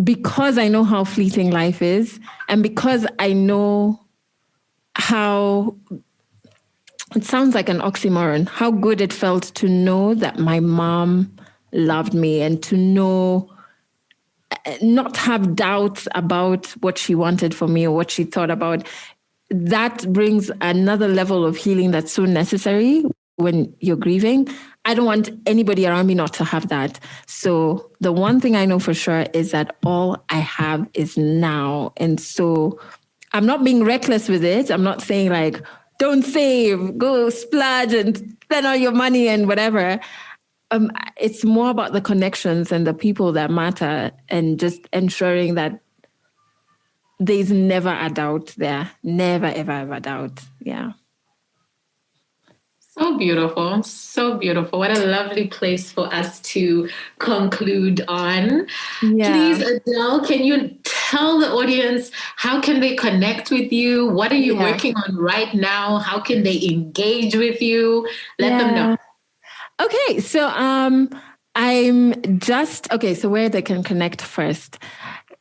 because I know how fleeting life is, and because I know how, it sounds like an oxymoron, how good it felt to know that my mom loved me and to know, not have doubts about what she wanted for me or what she thought about. That brings another level of healing that's so necessary when you're grieving. I don't want anybody around me not to have that. So the one thing I know for sure is that all I have is now. And so I'm not being reckless with it. I'm not saying like, don't save, go splurge and spend all your money and whatever. It's more about the connections and the people that matter, and just ensuring that there's never a doubt there. Never, ever, ever doubt. Yeah. So beautiful. So beautiful. What a lovely place for us to conclude on. Yeah. Please, Adele, can you tell the audience how can they connect with you? What are you working on right now? How can they engage with you? Let them know. Okay, so so where they can connect first.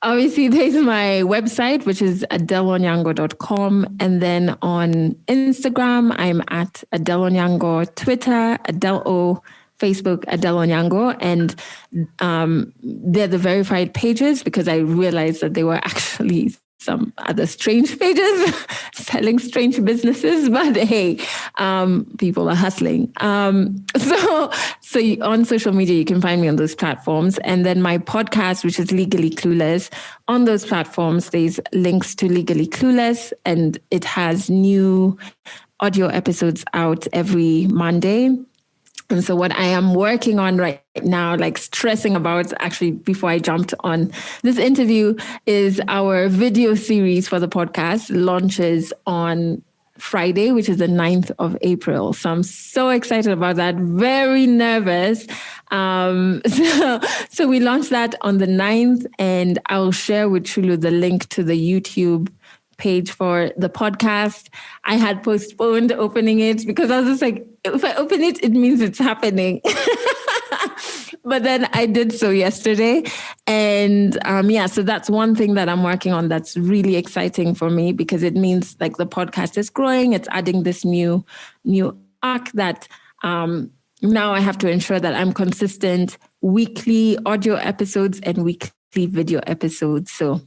Obviously, there's my website, which is adeleonyango.com. And then on Instagram, I'm at Adele Onyango, Twitter, Adele O, Facebook, Adele Onyango. And they're the verified pages because I realized that they were actually some other strange pages selling strange businesses, but hey, people are hustling. So on social media, you can find me on those platforms. And then my podcast, which is Legally Clueless, on those platforms, there's links to Legally Clueless, and it has new audio episodes out every Monday. And so what I am working on right now, like stressing about actually before I jumped on this interview, is our video series for the podcast launches on Friday, which is the 9th of April. So I'm so excited about that. Very nervous. So we launched that on the 9th, and I'll share with Chulu the link to the YouTube page for the podcast. I had postponed opening it because I was just like, if I open it, it means it's happening. But then I did so yesterday. And so that's one thing that I'm working on that's really exciting for me, because it means like the podcast is growing. It's adding this new arc that now I have to ensure that I'm consistent weekly audio episodes and weekly video episodes. So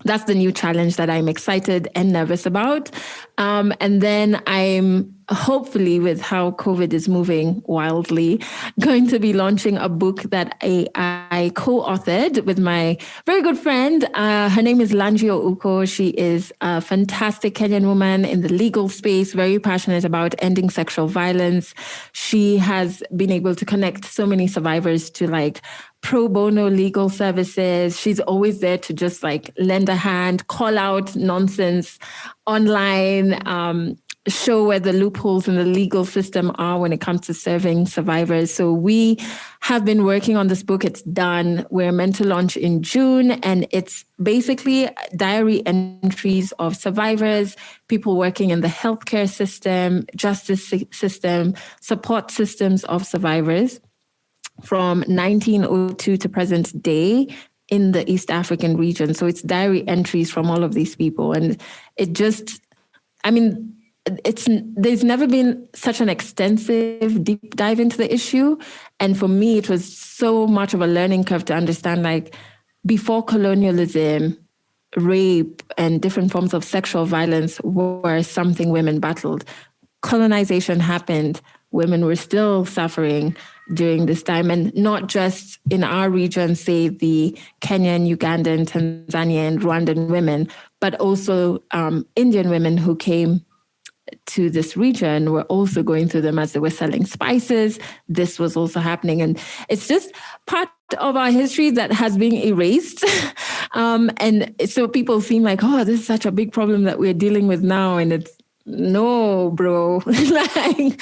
that's the new challenge that I'm excited and nervous about. And then I'm hopefully, with how COVID is moving wildly, going to be launching a book that I co-authored with my very good friend. Her name is Lanjio Uko. She is a fantastic Kenyan woman in the legal space, very passionate about ending sexual violence. She has been able to connect so many survivors to like pro bono legal services. She's always there to just like lend a hand, call out nonsense online, show where the loopholes in the legal system are when it comes to serving survivors. So we have been working on this book. It's done. We're meant to launch in June, and it's basically diary entries of survivors, people working in the healthcare system, justice system, support systems of survivors from 1902 to present day in the East African region. So it's diary entries from all of these people. And it just, there's never been such an extensive deep dive into the issue. And for me, it was so much of a learning curve to understand, like, before colonialism, rape and different forms of sexual violence were something women battled. Colonization happened. Women were still suffering during this time, and not just in our region, say the Kenyan, Ugandan, Tanzanian, Rwandan women, but also Indian women who came to this region were also going through them as they were selling spices. This was also happening. And it's just part of our history that has been erased. And so people seem like, oh, this is such a big problem that we're dealing with now. And it's, no, bro. Like,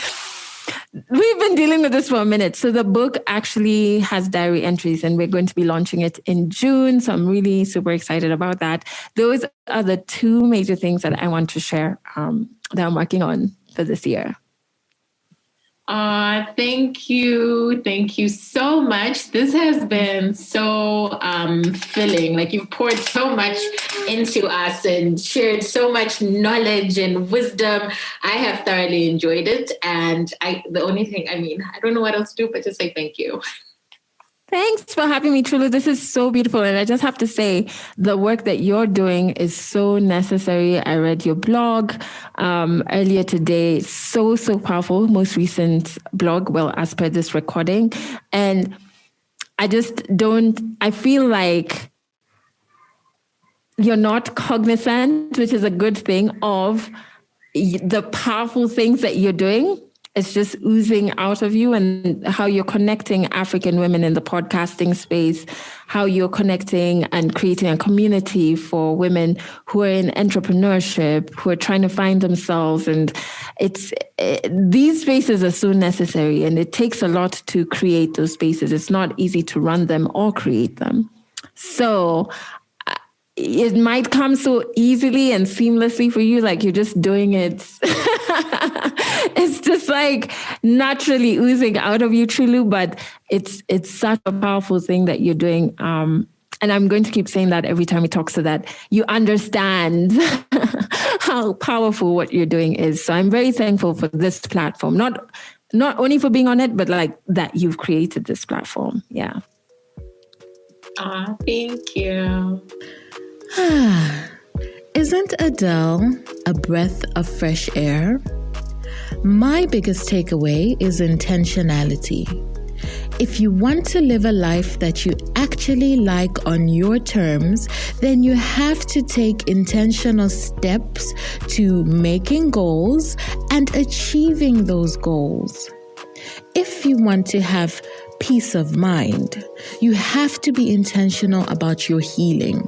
we've been dealing with this for a minute. So the book actually has diary entries, and we're going to be launching it in June. So I'm really super excited about that. Those are the two major things that I want to share that I'm working on for this year. Thank you. Thank you so much. This has been so filling. Like, you've poured so much into us and shared so much knowledge and wisdom. I have thoroughly enjoyed it. And the only thing, I don't know what else to do, but just say thank you. Thanks for having me, Trulu. This is so beautiful. And I just have to say, the work that you're doing is so necessary. I read your blog earlier today. So powerful. Most recent blog, well, as per this recording. And I feel like you're not cognizant, which is a good thing, of the powerful things that you're doing. It's just oozing out of you, and how you're connecting African women in the podcasting space, how you're connecting and creating a community for women who are in entrepreneurship, who are trying to find themselves. And these spaces are so necessary, and it takes a lot to create those spaces. It's not easy to run them or create them. So it might come so easily and seamlessly for you, like you're just doing it. It's just like naturally oozing out of you, Trulu, but it's such a powerful thing that you're doing. And I'm going to keep saying that every time we talk, so that you understand how powerful what you're doing is. So I'm very thankful for this platform, not only for being on it, but like that you've created this platform. Yeah. Thank you. Isn't Adele a breath of fresh air? My biggest takeaway is intentionality. If you want to live a life that you actually like on your terms, then you have to take intentional steps to making goals and achieving those goals. If you want to have peace of mind, you have to be intentional about your healing.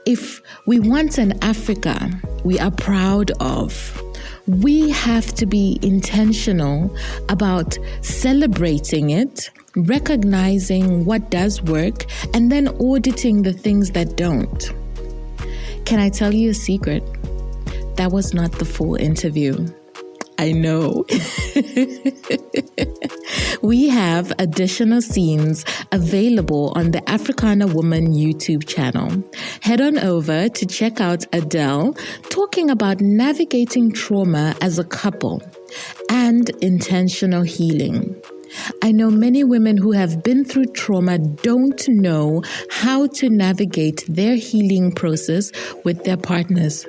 If we want an Africa we are proud of, We have to be intentional about celebrating it, recognizing what does work, and then auditing the things that don't. Can I tell you a secret? That was not the full interview. I know. We have additional scenes available on the Africana Woman YouTube channel. Head on over to check out Adele talking about navigating trauma as a couple and intentional healing. I know many women who have been through trauma don't know how to navigate their healing process with their partners.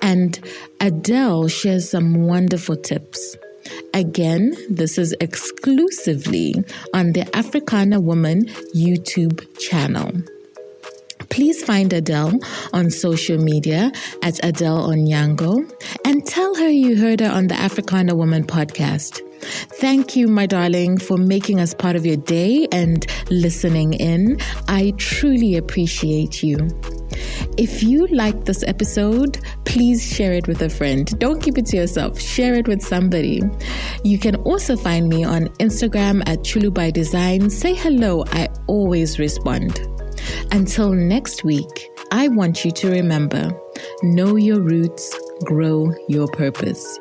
And Adele shares some wonderful tips. Again, this is exclusively on the Africana Woman YouTube channel. Please find Adele on social media at Adelle Onyango and tell her you heard her on the Africana Woman podcast. Thank you, my darling, for making us part of your day and listening in. I truly appreciate you. If you liked this episode, please share it with a friend. Don't keep it to yourself. Share it with somebody. You can also find me on Instagram at Chulu by Design. Say hello. I always respond. Until next week, I want you to remember, know your roots, grow your purpose.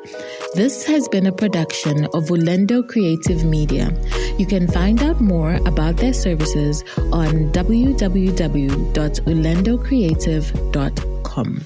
This has been a production of Ulendo Creative Media. You can find out more about their services on www.ulendocreative.com.